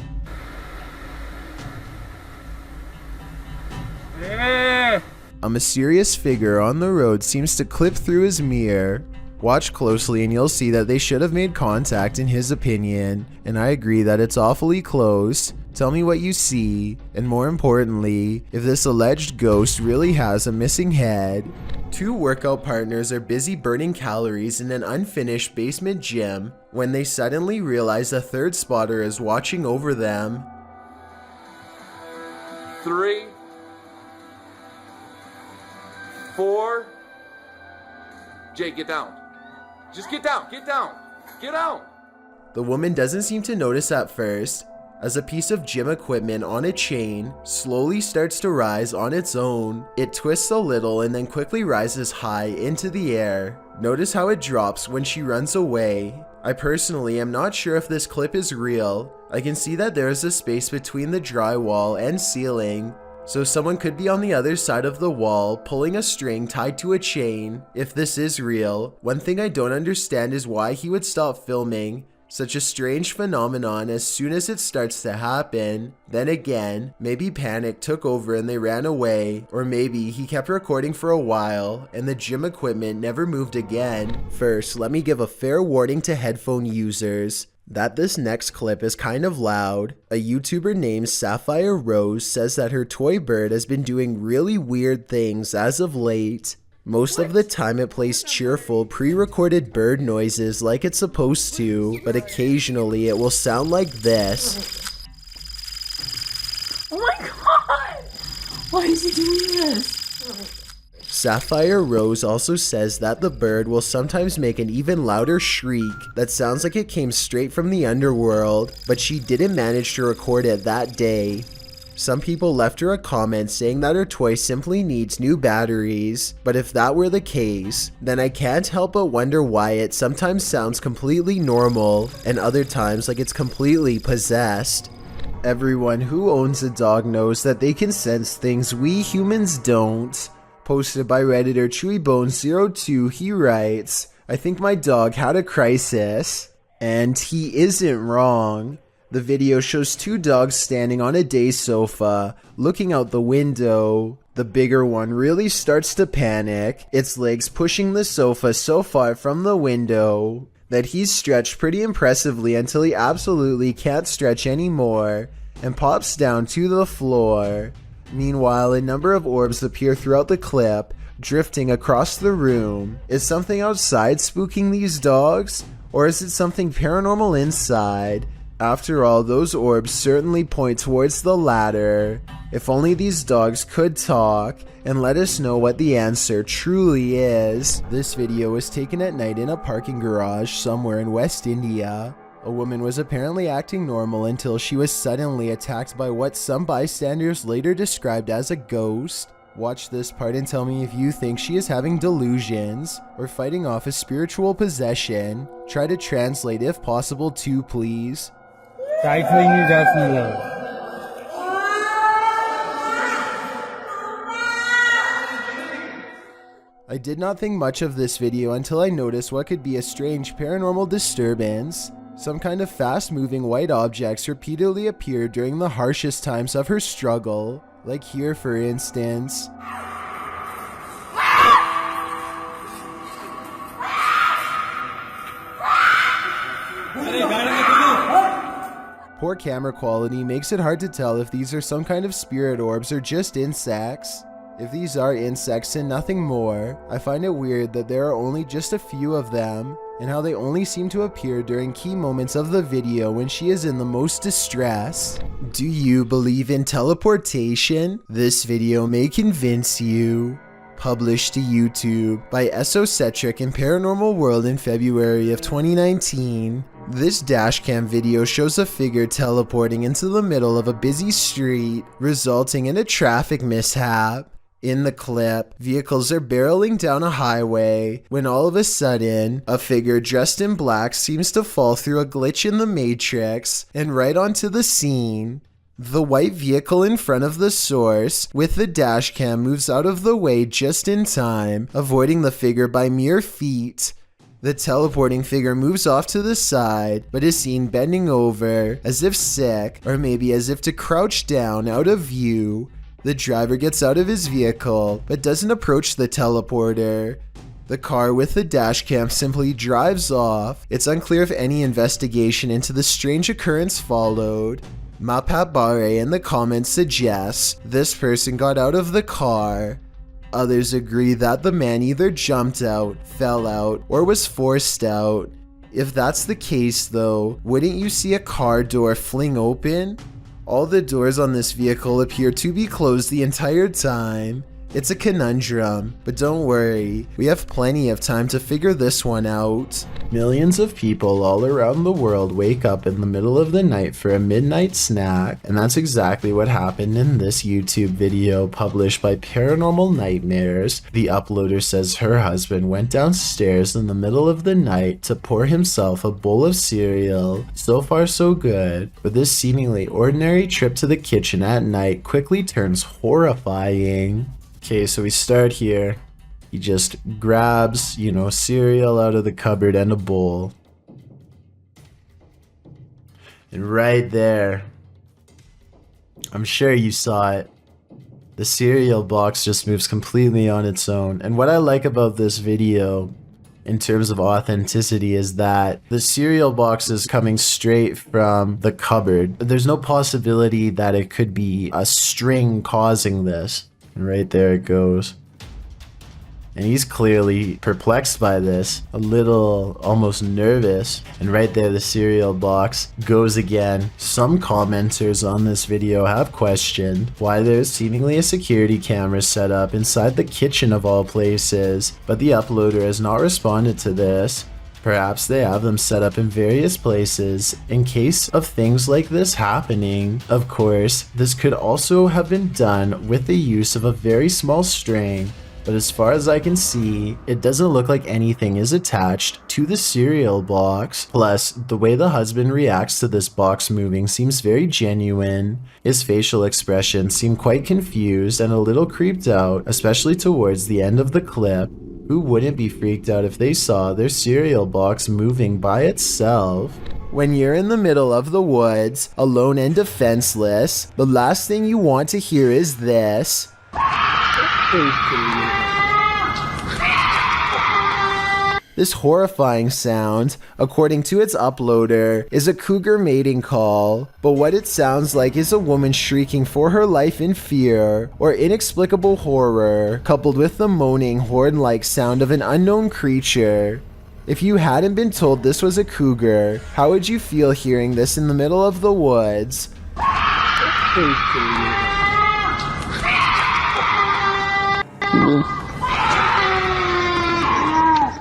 A mysterious figure on the road seems to clip through his mirror. Watch closely and you'll see that they should have made contact in his opinion, and I agree that it's awfully close. Tell me what you see, and more importantly, if this alleged ghost really has a missing head. Two workout partners are busy burning calories in an unfinished basement gym when they suddenly realize a third spotter is watching over them. 3, 4. Jay, get down. Just get down, get down, get out. The woman doesn't seem to notice at first, as a piece of gym equipment on a chain slowly starts to rise on its own. It twists a little and then quickly rises high into the air. Notice how it drops when she runs away. I personally am not sure if this clip is real. I can see that there is a space between the drywall and ceiling, so someone could be on the other side of the wall pulling a string tied to a chain. If this is real, one thing I don't understand is why he would stop filming such a strange phenomenon as soon as it starts to happen. Then again, maybe panic took over and they ran away, or maybe he kept recording for a while and the gym equipment never moved again. First, let me give a fair warning to headphone users that this next clip is kind of loud. A YouTuber named Sapphire Rose says that her toy bird has been doing really weird things as of late. Most of the time it plays cheerful, pre-recorded bird noises like it's supposed to, but occasionally it will sound like this. Oh my god! Why is he doing this? Sapphire Rose also says that the bird will sometimes make an even louder shriek that sounds like it came straight from the underworld, but she didn't manage to record it that day. Some people left her a comment saying that her toy simply needs new batteries, but if that were the case, then I can't help but wonder why it sometimes sounds completely normal and other times like it's completely possessed. Everyone who owns a dog knows that they can sense things we humans don't. Posted by Redditor ChewyBone02, he writes, "I think my dog had a crisis." And he isn't wrong. The video shows two dogs standing on a day sofa, looking out the window. The bigger one really starts to panic, its legs pushing the sofa so far from the window that he's stretched pretty impressively until he absolutely can't stretch anymore and pops down to the floor. Meanwhile, a number of orbs appear throughout the clip, drifting across the room. Is something outside spooking these dogs? Or is it something paranormal inside? After all, those orbs certainly point towards the latter. If only these dogs could talk and let us know what the answer truly is. This video was taken at night in a parking garage somewhere in West India. A woman was apparently acting normal until she was suddenly attacked by what some bystanders later described as a ghost. Watch this part and tell me if you think she is having delusions or fighting off a spiritual possession. Try to translate if possible too, please. I did not think much of this video until I noticed what could be a strange paranormal disturbance. Some kind of fast-moving white objects repeatedly appeared during the harshest times of her struggle, like here for instance. Poor camera quality makes it hard to tell if these are some kind of spirit orbs or just insects. If these are insects and nothing more, I find it weird that there are only just a few of them, and how they only seem to appear during key moments of the video when she is in the most distress. Do you believe in teleportation? This video may convince you. Published to YouTube by Esocentric and Paranormal World in February of 2019. This dashcam video shows a figure teleporting into the middle of a busy street, resulting in a traffic mishap. In the clip, vehicles are barreling down a highway when all of a sudden, a figure dressed in black seems to fall through a glitch in the matrix and right onto the scene. The white vehicle in front of the source with the dashcam moves out of the way just in time, avoiding the figure by mere feet. The teleporting figure moves off to the side, but is seen bending over, as if sick, or maybe as if to crouch down out of view. The driver gets out of his vehicle, but doesn't approach the teleporter. The car with the dashcam simply drives off. It's unclear if any investigation into the strange occurrence followed. Mapabare in the comments suggests this person got out of the car. Others agree that the man either jumped out, fell out, or was forced out. If that's the case though, wouldn't you see a car door fling open? All the doors on this vehicle appear to be closed the entire time. It's a conundrum, but don't worry, we have plenty of time to figure this one out. Millions of people all around the world wake up in the middle of the night for a midnight snack, and that's exactly what happened in this YouTube video published by Paranormal Nightmares. The uploader says her husband went downstairs in the middle of the night to pour himself a bowl of cereal. So far so good, but this seemingly ordinary trip to the kitchen at night quickly turns horrifying. Okay, so we start here. He just grabs, cereal out of the cupboard and a bowl. And right there, I'm sure you saw it. The cereal box just moves completely on its own. And what I like about this video, in terms of authenticity, is that the cereal box is coming straight from the cupboard. There's no possibility that it could be a string causing this. And right there it goes. And he's clearly perplexed by this, a little almost nervous. And right there the cereal box goes again. Some commenters on this video have questioned why there's seemingly a security camera set up inside the kitchen of all places, but the uploader has not responded to this. Perhaps they have them set up in various places in case of things like this happening. Of course, this could also have been done with the use of a very small string, but as far as I can see, it doesn't look like anything is attached to the cereal box. Plus, the way the husband reacts to this box moving seems very genuine. His facial expressions seem quite confused and a little creeped out, especially towards the end of the clip. Who wouldn't be freaked out if they saw their cereal box moving by itself? When you're in the middle of the woods, alone and defenseless, the last thing you want to hear is this. This horrifying sound, according to its uploader, is a cougar mating call, but what it sounds like is a woman shrieking for her life in fear or inexplicable horror, coupled with the moaning horn-like sound of an unknown creature. If you hadn't been told this was a cougar, how would you feel hearing this in the middle of the woods?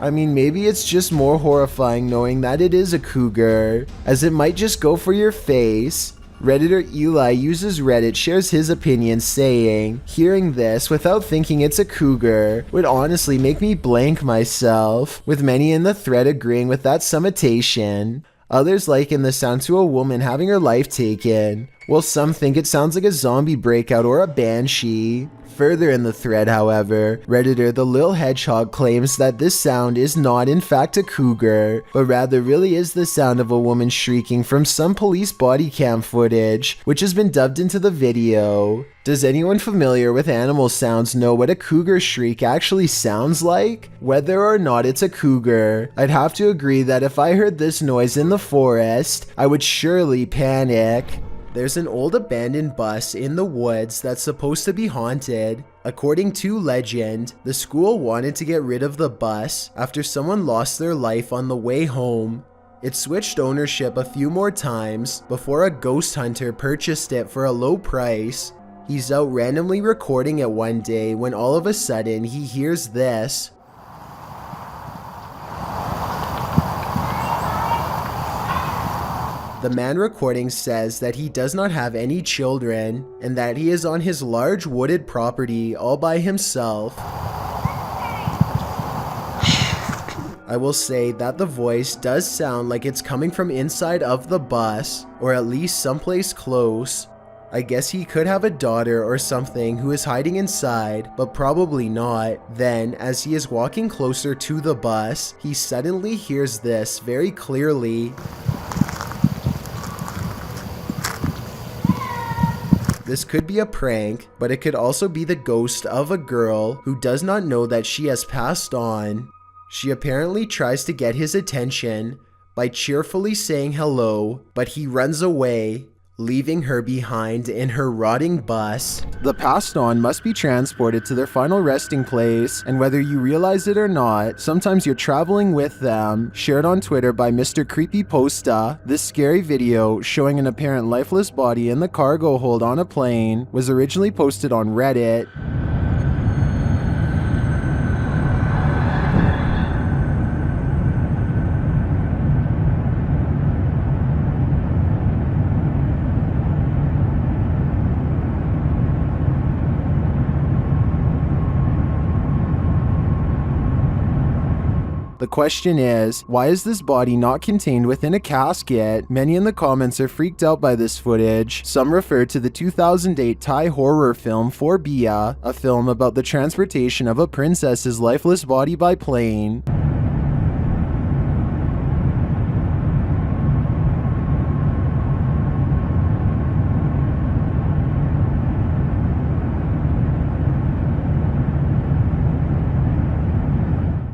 I mean, maybe it's just more horrifying knowing that it is a cougar, as it might just go for your face. Redditor Eli uses Reddit shares his opinion, saying, hearing this without thinking it's a cougar would honestly make me blank myself, with many in the thread agreeing with that summatation. Others liken the sound to a woman having her life taken, while some think it sounds like a zombie breakout or a banshee. Further in the thread, however, Redditor The Lil Hedgehog claims that this sound is not in fact a cougar, but rather really is the sound of a woman shrieking from some police body cam footage, which has been dubbed into the video. Does anyone familiar with animal sounds know what a cougar shriek actually sounds like? Whether or not it's a cougar, I'd have to agree that if I heard this noise in the forest, I would surely panic. There's an old abandoned bus in the woods that's supposed to be haunted. According to legend, the school wanted to get rid of the bus after someone lost their life on the way home. It switched ownership a few more times before a ghost hunter purchased it for a low price. He's out randomly recording it one day when all of a sudden he hears this. The man recording says that he does not have any children and that he is on his large wooded property all by himself. I will say that the voice does sound like it's coming from inside of the bus, or at least someplace close. I guess he could have a daughter or something who is hiding inside, but probably not. Then, as he is walking closer to the bus, he suddenly hears this very clearly. This could be a prank, but it could also be the ghost of a girl who does not know that she has passed on. She apparently tries to get his attention by cheerfully saying hello, but he runs away. leaving her behind in her rotting bus. The passed on must be transported to their final resting place, and whether you realize it or not, sometimes you're traveling with them. Shared on Twitter by Mr. Creepypasta, this scary video showing an apparent lifeless body in the cargo hold on a plane was originally posted on Reddit. The question is, why is this body not contained within a casket? Many in the comments are freaked out by this footage. Some refer to the 2008 Thai horror film Phobia, a film about the transportation of a princess's lifeless body by plane.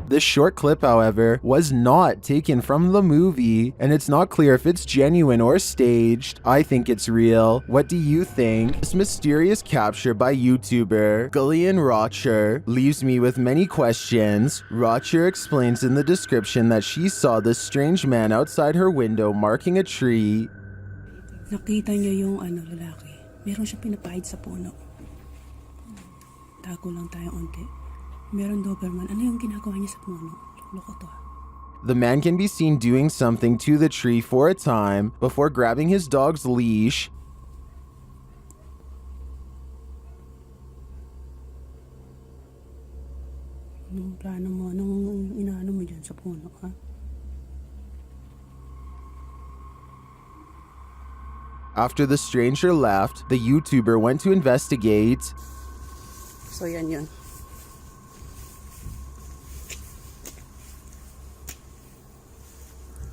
This short clip, however, was not taken from the movie, and it's not clear if it's genuine or staged. I think it's real. What do you think? This mysterious capture by YouTuber Gullian Rocher leaves me with many questions. Rocher explains in the description that she saw this strange man outside her window marking a tree. Nakita niya yung lalaki. Meron siya pinapahid sa puno. Tago lang tayo onti. Meron Doberman. Ano yung ginagawa niya sa puno? Loko to. The man can be seen doing something to the tree for a time before grabbing his dog's leash. Anong plano mo? Anong inaano mo dyan sa puno, ha? After the stranger left, the YouTuber went to investigate. So yan yun.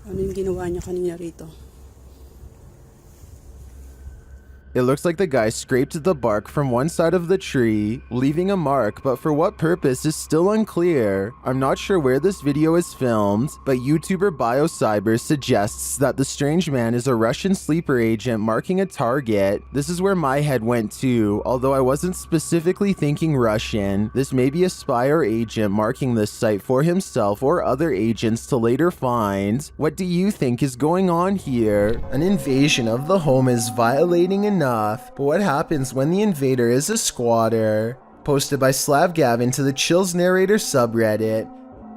Ano yung ginawa niya kanina rito? It looks like the guy scraped the bark from one side of the tree, leaving a mark, but for what purpose is still unclear. I'm not sure where this video is filmed, but YouTuber BioCyber suggests that the strange man is a Russian sleeper agent marking a target. This is where my head went to, although I wasn't specifically thinking Russian. This may be a spy or agent marking this site for himself or other agents to later find. What do you think is going on here? An invasion of the home is violating enough, but what happens when the invader is a squatter? Posted by Slav Gavin to the Chills Narrator subreddit.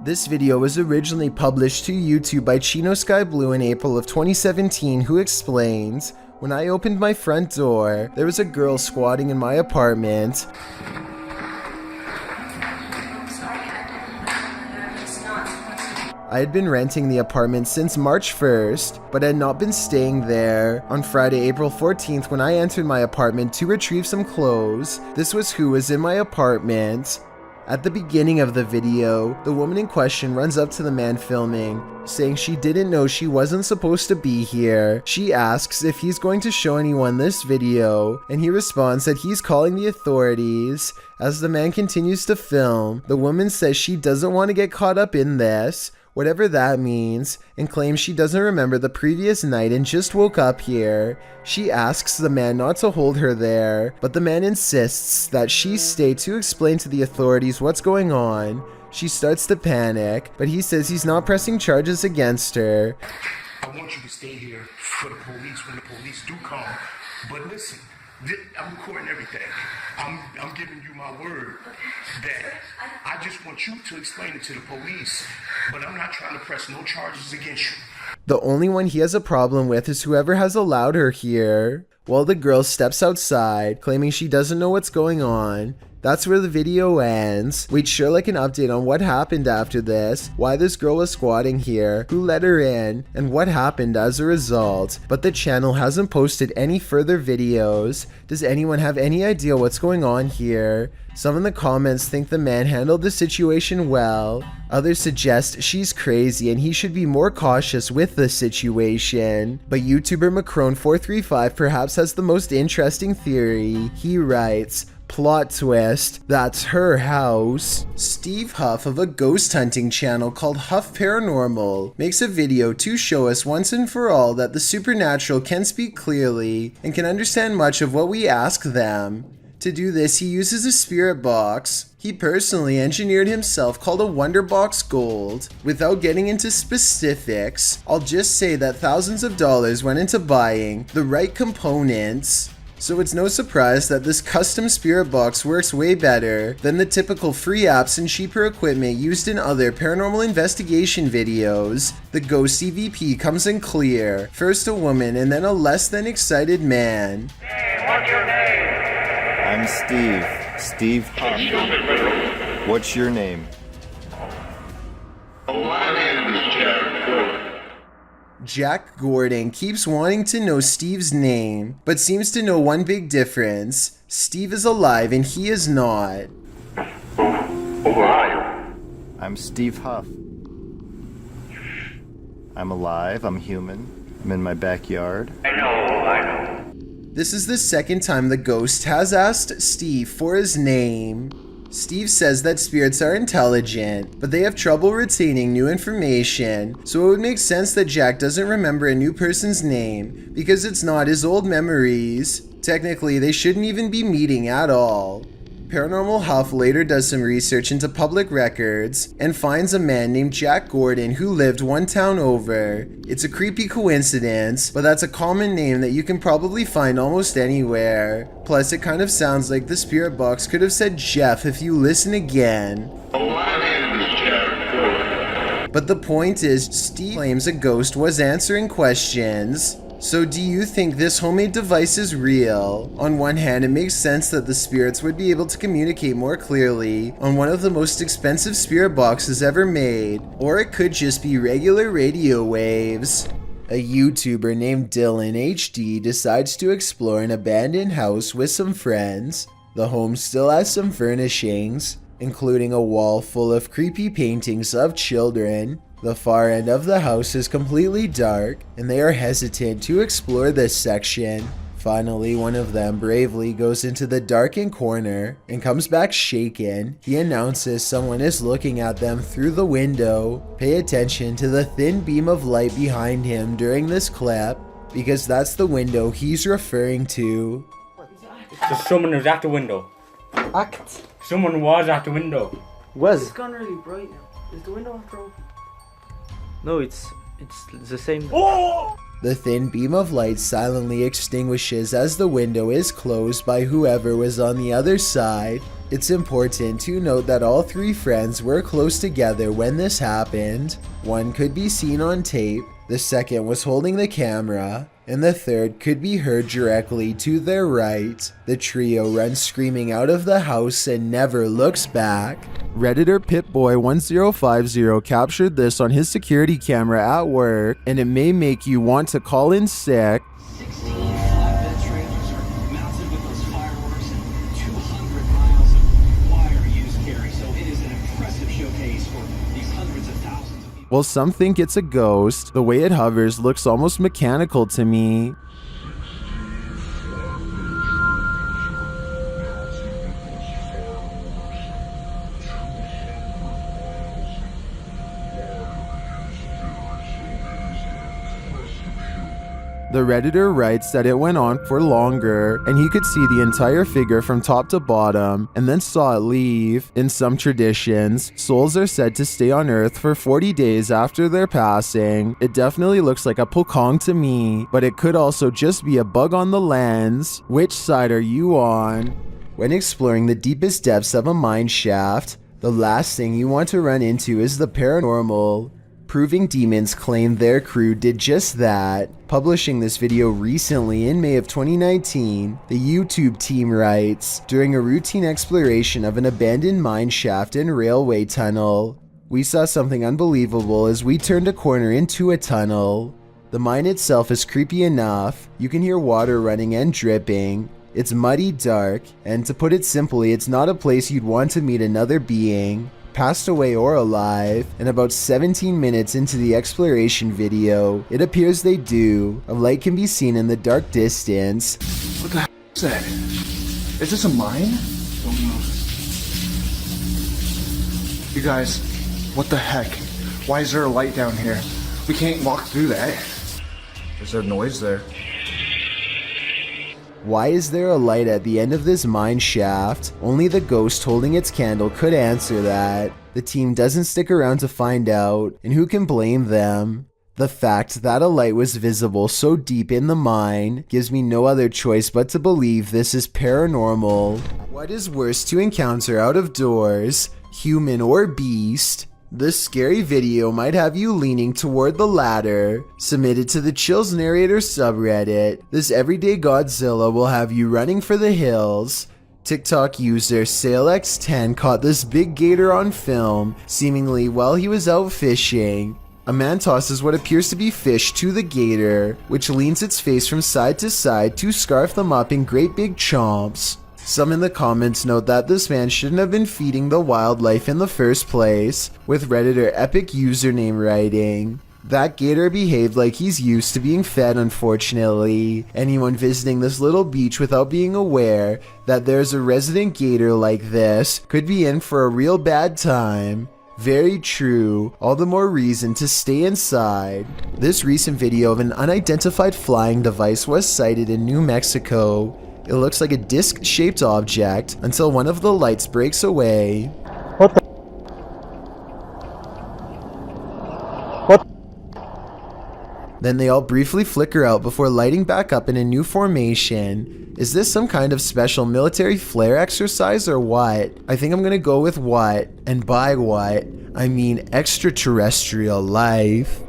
This video was originally published to YouTube by Chino Sky Blue in April of 2017, who explains, "When I opened my front door, there was a girl squatting in my apartment. I had been renting the apartment since March 1st, but had not been staying there. On Friday, April 14th, when I entered my apartment to retrieve some clothes, this was who was in my apartment." At the beginning of the video, the woman in question runs up to the man filming, saying she didn't know she wasn't supposed to be here. She asks if he's going to show anyone this video, and he responds that he's calling the authorities. As the man continues to film, the woman says she doesn't want to get caught up in this, whatever that means, and claims she doesn't remember the previous night and just woke up here. She asks the man not to hold her there, but the man insists that she stay to explain to the authorities what's going on. She starts to panic, but he says he's not pressing charges against her. "I want you to stay here for the police when the police do come. But listen, I'm recording everything. I'm giving you my word that I just want you to explain it to the police, but I'm not trying to press no charges against you." The only one he has a problem with is whoever has allowed her here. While the girl steps outside, claiming she doesn't know what's going on. That's where the video ends. We'd sure like an update on what happened after this, why this girl was squatting here, who let her in, and what happened as a result. But the channel hasn't posted any further videos. Does anyone have any idea what's going on here? Some in the comments think the man handled the situation well. Others suggest she's crazy and he should be more cautious with the situation. But YouTuber Macron435 perhaps has the most interesting theory. He writes, Plot twist, that's her house. Steve Huff of a ghost hunting channel called Huff Paranormal makes a video to show us once and for all that the supernatural can speak clearly and can understand much of what we ask them. To do this, he uses a spirit box he personally engineered himself called a Wonderbox Gold. Without getting into specifics, I'll just say that thousands of dollars went into buying the right components. So it's no surprise that this custom spirit box works way better than the typical free apps and cheaper equipment used in other paranormal investigation videos. The ghost EVP comes in clear, first a woman and then a less than excited man. Hey, what's your name? I'm Steve. Steve Huff. What's your name? My name is Jack Gordon. Jack Gordon keeps wanting to know Steve's name, but seems to know one big difference. Steve is alive and he is not. Who are you? I'm Steve Huff. I'm alive, I'm human, I'm in my backyard. I know. This is the second time the ghost has asked Steve for his name. Steve says that spirits are intelligent, but they have trouble retaining new information, so it would make sense that Jack doesn't remember a new person's name, because it's not his old memories. Technically, they shouldn't even be meeting at all. Paranormal Huff later does some research into public records and finds a man named Jack Gordon who lived one town over. It's a creepy coincidence, but that's a common name that you can probably find almost anywhere. Plus, it kind of sounds like the spirit box could have said Jeff if you listen again. My name is Jack Gordon. But the point is, Steve claims a ghost was answering questions. So do you think this homemade device is real? On one hand, it makes sense that the spirits would be able to communicate more clearly on one of the most expensive spirit boxes ever made, or it could just be regular radio waves. A YouTuber named Dylan HD decides to explore an abandoned house with some friends. The home still has some furnishings, including a wall full of creepy paintings of children. The far end of the house is completely dark, and they are hesitant to explore this section. Finally, one of them bravely goes into the darkened corner and comes back shaken. He announces someone is looking at them through the window. Pay attention to the thin beam of light behind him during this clip, because that's the window he's referring to. So someone was at the window. Act. Someone was at the window. It's gone really bright now. Is the window after open? No, it's the same. Oh! The thin beam of light silently extinguishes as the window is closed by whoever was on the other side. It's important to note that all three friends were close together when this happened. One could be seen on tape, the second was holding the camera, and the third could be heard directly to their right. The trio runs screaming out of the house and never looks back. Redditor Pitboy1050 captured this on his security camera at work, and it may make you want to call in sick. 16 flatbed trailers are mounted with those fireworks and 200 miles of wire used carry, so it is an impressive showcase for these hundreds of thousands of people. Well, some think it's a ghost. The way it hovers looks almost mechanical to me. The Redditor writes that it went on for longer, and he could see the entire figure from top to bottom, and then saw it leave. In some traditions, souls are said to stay on Earth for 40 days after their passing. It definitely looks like a Pukong to me, but it could also just be a bug on the lens. Which side are you on? When exploring the deepest depths of a mine shaft, the last thing you want to run into is the paranormal. Proving Demons claim their crew did just that. Publishing this video recently in May of 2019, the YouTube team writes, during a routine exploration of an abandoned mine shaft and railway tunnel, we saw something unbelievable as we turned a corner into a tunnel. The mine itself is creepy enough. You can hear water running and dripping. It's muddy, dark, and to put it simply, it's not a place you'd want to meet another being, passed away or alive. And about 17 minutes into the exploration video, it appears they do. A light can be seen in the dark distance. What the heck is that? Is this a mine? You guys, what the heck? Why is there a light down here? We can't walk through that. There's a noise there. Why is there a light at the end of this mine shaft? Only the ghost holding its candle could answer that. The team doesn't stick around to find out, and who can blame them? The fact that a light was visible so deep in the mine gives me no other choice but to believe this is paranormal. What is worse to encounter out of doors, human or beast? This scary video might have you leaning toward the latter. Submitted to the Chills Narrator subreddit, this everyday Godzilla will have you running for the hills. TikTok user SailX10 caught this big gator on film, seemingly while he was out fishing. A man tosses what appears to be fish to the gator, which leans its face from side to side to scarf them up in great big chomps. Some in the comments note that this man shouldn't have been feeding the wildlife in the first place, with Redditor Epic Username writing, "That gator behaved like he's used to being fed, unfortunately. Anyone visiting this little beach without being aware that there's a resident gator like this could be in for a real bad time." Very true, all the more reason to stay inside. This recent video of an unidentified flying device was sighted in New Mexico. It looks like a disc-shaped object until one of the lights breaks away. Then they all briefly flicker out before lighting back up in a new formation. Is this some kind of special military flare exercise or what? I think I'm gonna go with what, and by what, I mean extraterrestrial life.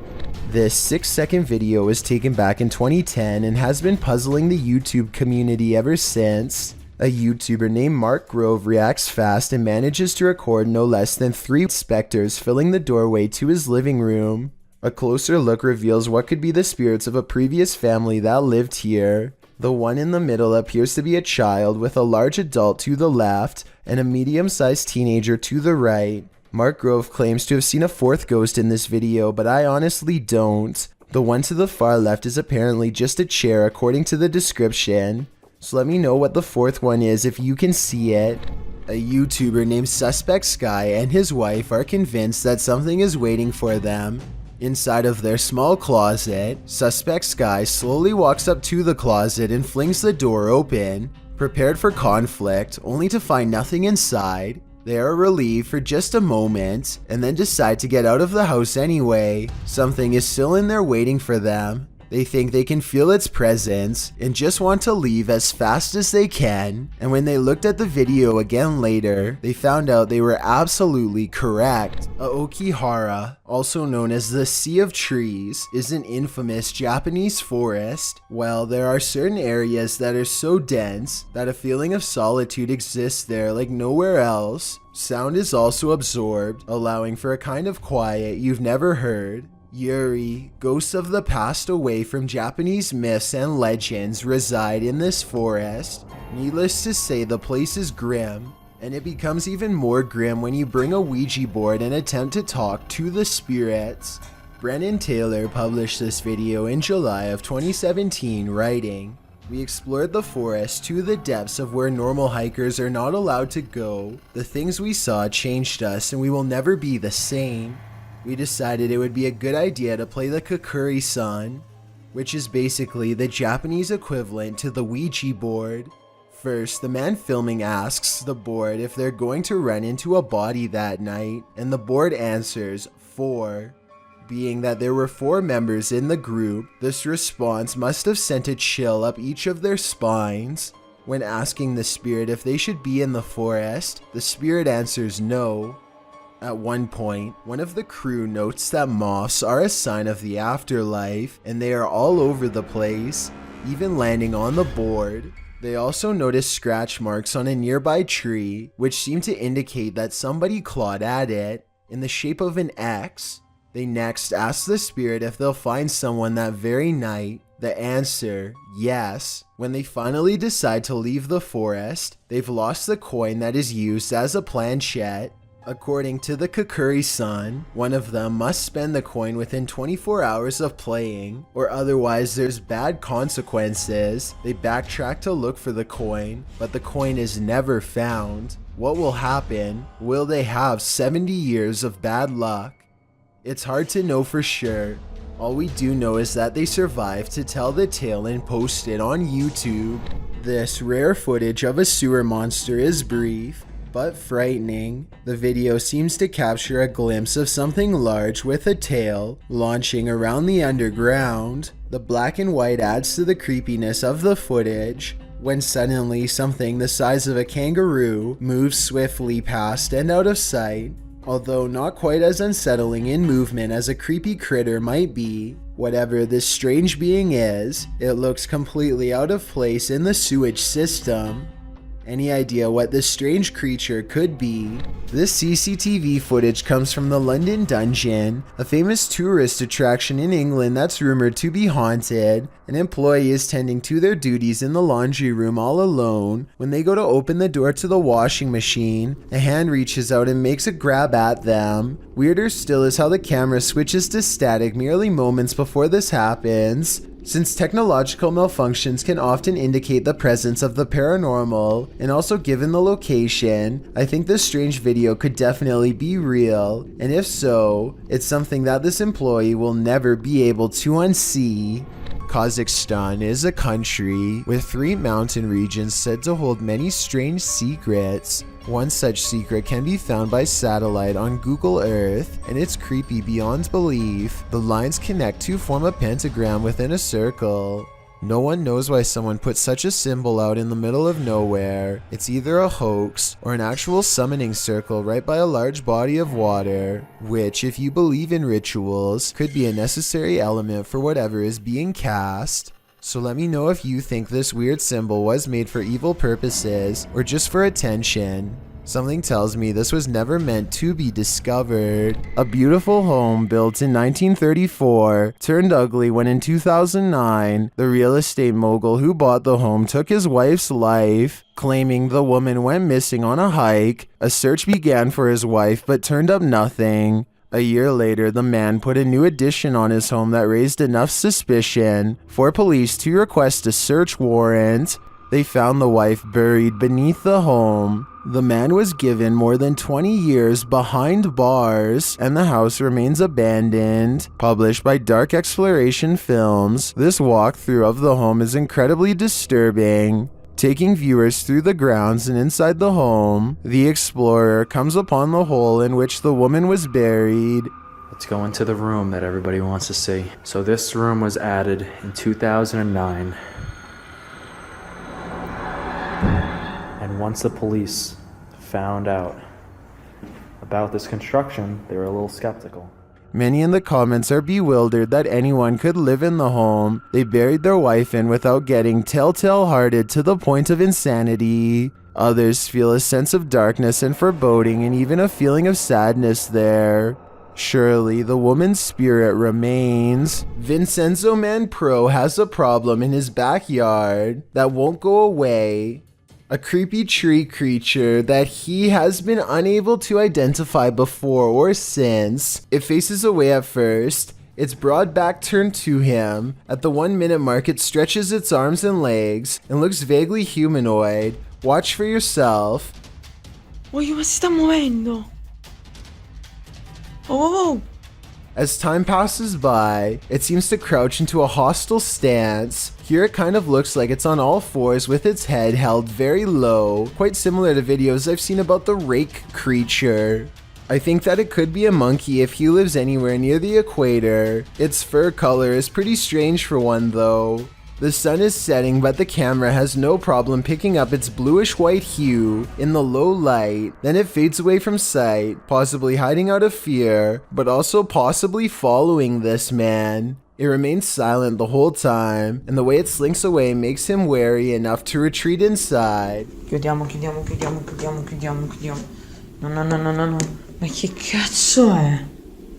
This 6-second video was taken back in 2010 and has been puzzling the YouTube community ever since. A YouTuber named Mark Grove reacts fast and manages to record no less than 3 specters filling the doorway to his living room. A closer look reveals what could be the spirits of a previous family that lived here. The one in the middle appears to be a child with a large adult to the left and a medium-sized teenager to the right. Mark Grove claims to have seen a 4th ghost in this video, but I honestly don't. The one to the far left is apparently just a chair according to the description. So let me know what the 4th one is if you can see it. A YouTuber named Suspect Sky and his wife are convinced that something is waiting for them. Inside of their small closet, Suspect Sky slowly walks up to the closet and flings the door open, prepared for conflict, only to find nothing inside. They are relieved for just a moment, and then decide to get out of the house anyway. Something is still in there waiting for them. They think they can feel its presence, and just want to leave as fast as they can. And when they looked at the video again later, they found out they were absolutely correct. Aokihara, also known as the Sea of Trees, is an infamous Japanese forest. Well, there are certain areas that are so dense that a feeling of solitude exists there like nowhere else. Sound is also absorbed, allowing for a kind of quiet you've never heard. Yuri, ghosts of the past away from Japanese myths and legends, reside in this forest. Needless to say, the place is grim, and it becomes even more grim when you bring a Ouija board and attempt to talk to the spirits. Brennan Taylor published this video in July of 2017, writing, "We explored the forest to the depths of where normal hikers are not allowed to go. The things we saw changed us, and we will never be the same. We decided it would be a good idea to play the Kukuri-san, which is basically the Japanese equivalent to the Ouija board. First, the man filming asks the board if they're going to run into a body that night, and the board answers 4. Being that there were 4 members in the group, this response must have sent a chill up each of their spines. When asking the spirit if they should be in the forest, the spirit answers no. At one point, one of the crew notes that moths are a sign of the afterlife, and they are all over the place, even landing on the board. They also notice scratch marks on a nearby tree, which seem to indicate that somebody clawed at it, in the shape of an X. They next ask the spirit if they'll find someone that very night. The answer, yes. When they finally decide to leave the forest, they've lost the coin that is used as a planchette. According to the Kukuri-san, one of them must spend the coin within 24 hours of playing, or otherwise there's bad consequences. They backtrack to look for the coin, but the coin is never found. What will happen? Will they have 70 years of bad luck? It's hard to know for sure. All we do know is that they survived to tell the tale and post it on YouTube. This rare footage of a sewer monster is brief, but frightening. The video seems to capture a glimpse of something large with a tail launching around the underground. The black and white adds to the creepiness of the footage, when suddenly something the size of a kangaroo moves swiftly past and out of sight. Although not quite as unsettling in movement as a creepy critter might be, whatever this strange being is, it looks completely out of place in the sewage system. Any idea what this strange creature could be? This CCTV footage comes from the London Dungeon, a famous tourist attraction in England that's rumored to be haunted. An employee is tending to their duties in the laundry room all alone. When they go to open the door to the washing machine, a hand reaches out and makes a grab at them. Weirder still is how the camera switches to static merely moments before this happens. Since technological malfunctions can often indicate the presence of the paranormal, and also given the location, I think this strange video could definitely be real, and if so, it's something that this employee will never be able to unsee. Kazakhstan is a country with 3 mountain regions said to hold many strange secrets. One such secret can be found by satellite on Google Earth, and it's creepy beyond belief. The lines connect to form a pentagram within a circle. No one knows why someone put such a symbol out in the middle of nowhere. It's either a hoax or an actual summoning circle right by a large body of water, which, if you believe in rituals, could be a necessary element for whatever is being cast. So let me know if you think this weird symbol was made for evil purposes or just for attention. Something tells me this was never meant to be discovered. A beautiful home built in 1934 turned ugly when in 2009, the real estate mogul who bought the home took his wife's life, claiming the woman went missing on a hike. A search began for his wife but turned up nothing. A year later, the man put a new addition on his home that raised enough suspicion for police to request a search warrant. They found the wife buried beneath the home. The man was given more than 20 years behind bars, and the house remains abandoned. Published by Dark Exploration Films, this walkthrough of the home is incredibly disturbing. Taking viewers through the grounds and inside the home, the explorer comes upon the hole in which the woman was buried. Let's go into the room that everybody wants to see. So this room was added in 2009. And once the police found out about this construction, they were a little skeptical. Many in the comments are bewildered that anyone could live in the home they buried their wife in without getting telltale-hearted to the point of insanity. Others feel a sense of darkness and foreboding and even a feeling of sadness there. Surely the woman's spirit remains. Vincenzo Manpro has a problem in his backyard that won't go away. A creepy tree creature that he has been unable to identify before or since. It faces away at first, its broad back turned to him. At the 1 minute mark, it stretches its arms and legs and looks vaguely humanoid. Watch for yourself. Oye, mas se está movendo. Oh! As time passes by, it seems to crouch into a hostile stance. Here it kind of looks like it's on all fours with its head held very low, quite similar to videos I've seen about the rake creature. I think that it could be a monkey if he lives anywhere near the equator. Its fur color is pretty strange for one though. The sun is setting, but the camera has no problem picking up its bluish-white hue in the low light. Then it fades away from sight, possibly hiding out of fear, but also possibly following this man. It remains silent the whole time, and the way it slinks away makes him wary enough to retreat inside. Chiudiamo. No. Ma che cazzo è?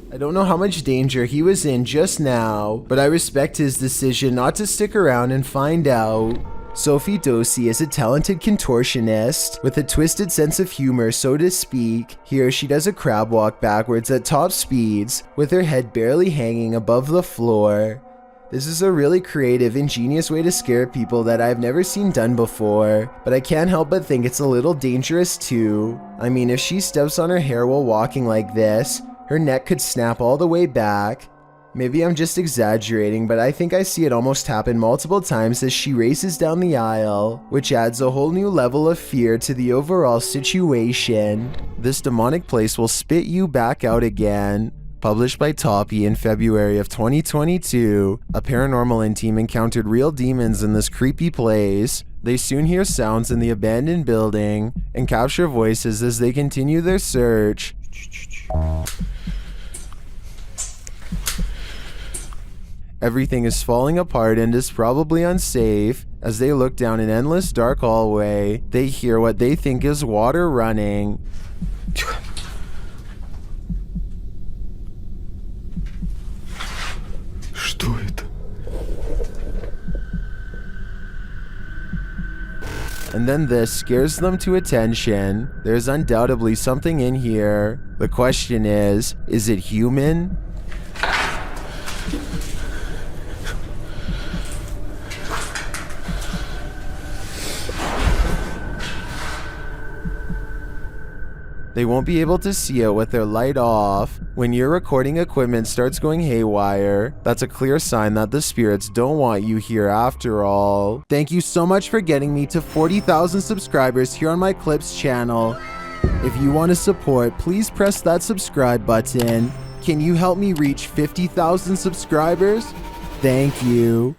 I don't know how much danger he was in just now, but I respect his decision not to stick around and find out. Sophie Dossi is a talented contortionist with a twisted sense of humor, so to speak. Here she does a crab walk backwards at top speeds with her head barely hanging above the floor. This is a really creative, ingenious way to scare people that I've never seen done before, but I can't help but think it's a little dangerous too. I mean, if she steps on her hair while walking like this, her neck could snap all the way back. Maybe I'm just exaggerating, but I think I see it almost happen multiple times as she races down the aisle, which adds a whole new level of fear to the overall situation. This demonic place will spit you back out again. Published by Toppy in February of 2022, a paranormal team encountered real demons in this creepy place. They soon hear sounds in the abandoned building and capture voices as they continue their search. Everything is falling apart and is probably unsafe. As they look down an endless dark hallway, they hear what they think is water running. And then this scares them to attention. There's undoubtedly something in here. The question is it human? They won't be able to see it with their light off. When your recording equipment starts going haywire, that's a clear sign that the spirits don't want you here after all. Thank you so much for getting me to 40,000 subscribers here on my Clips channel. If you want to support, please press that subscribe button. Can you help me reach 50,000 subscribers? Thank you.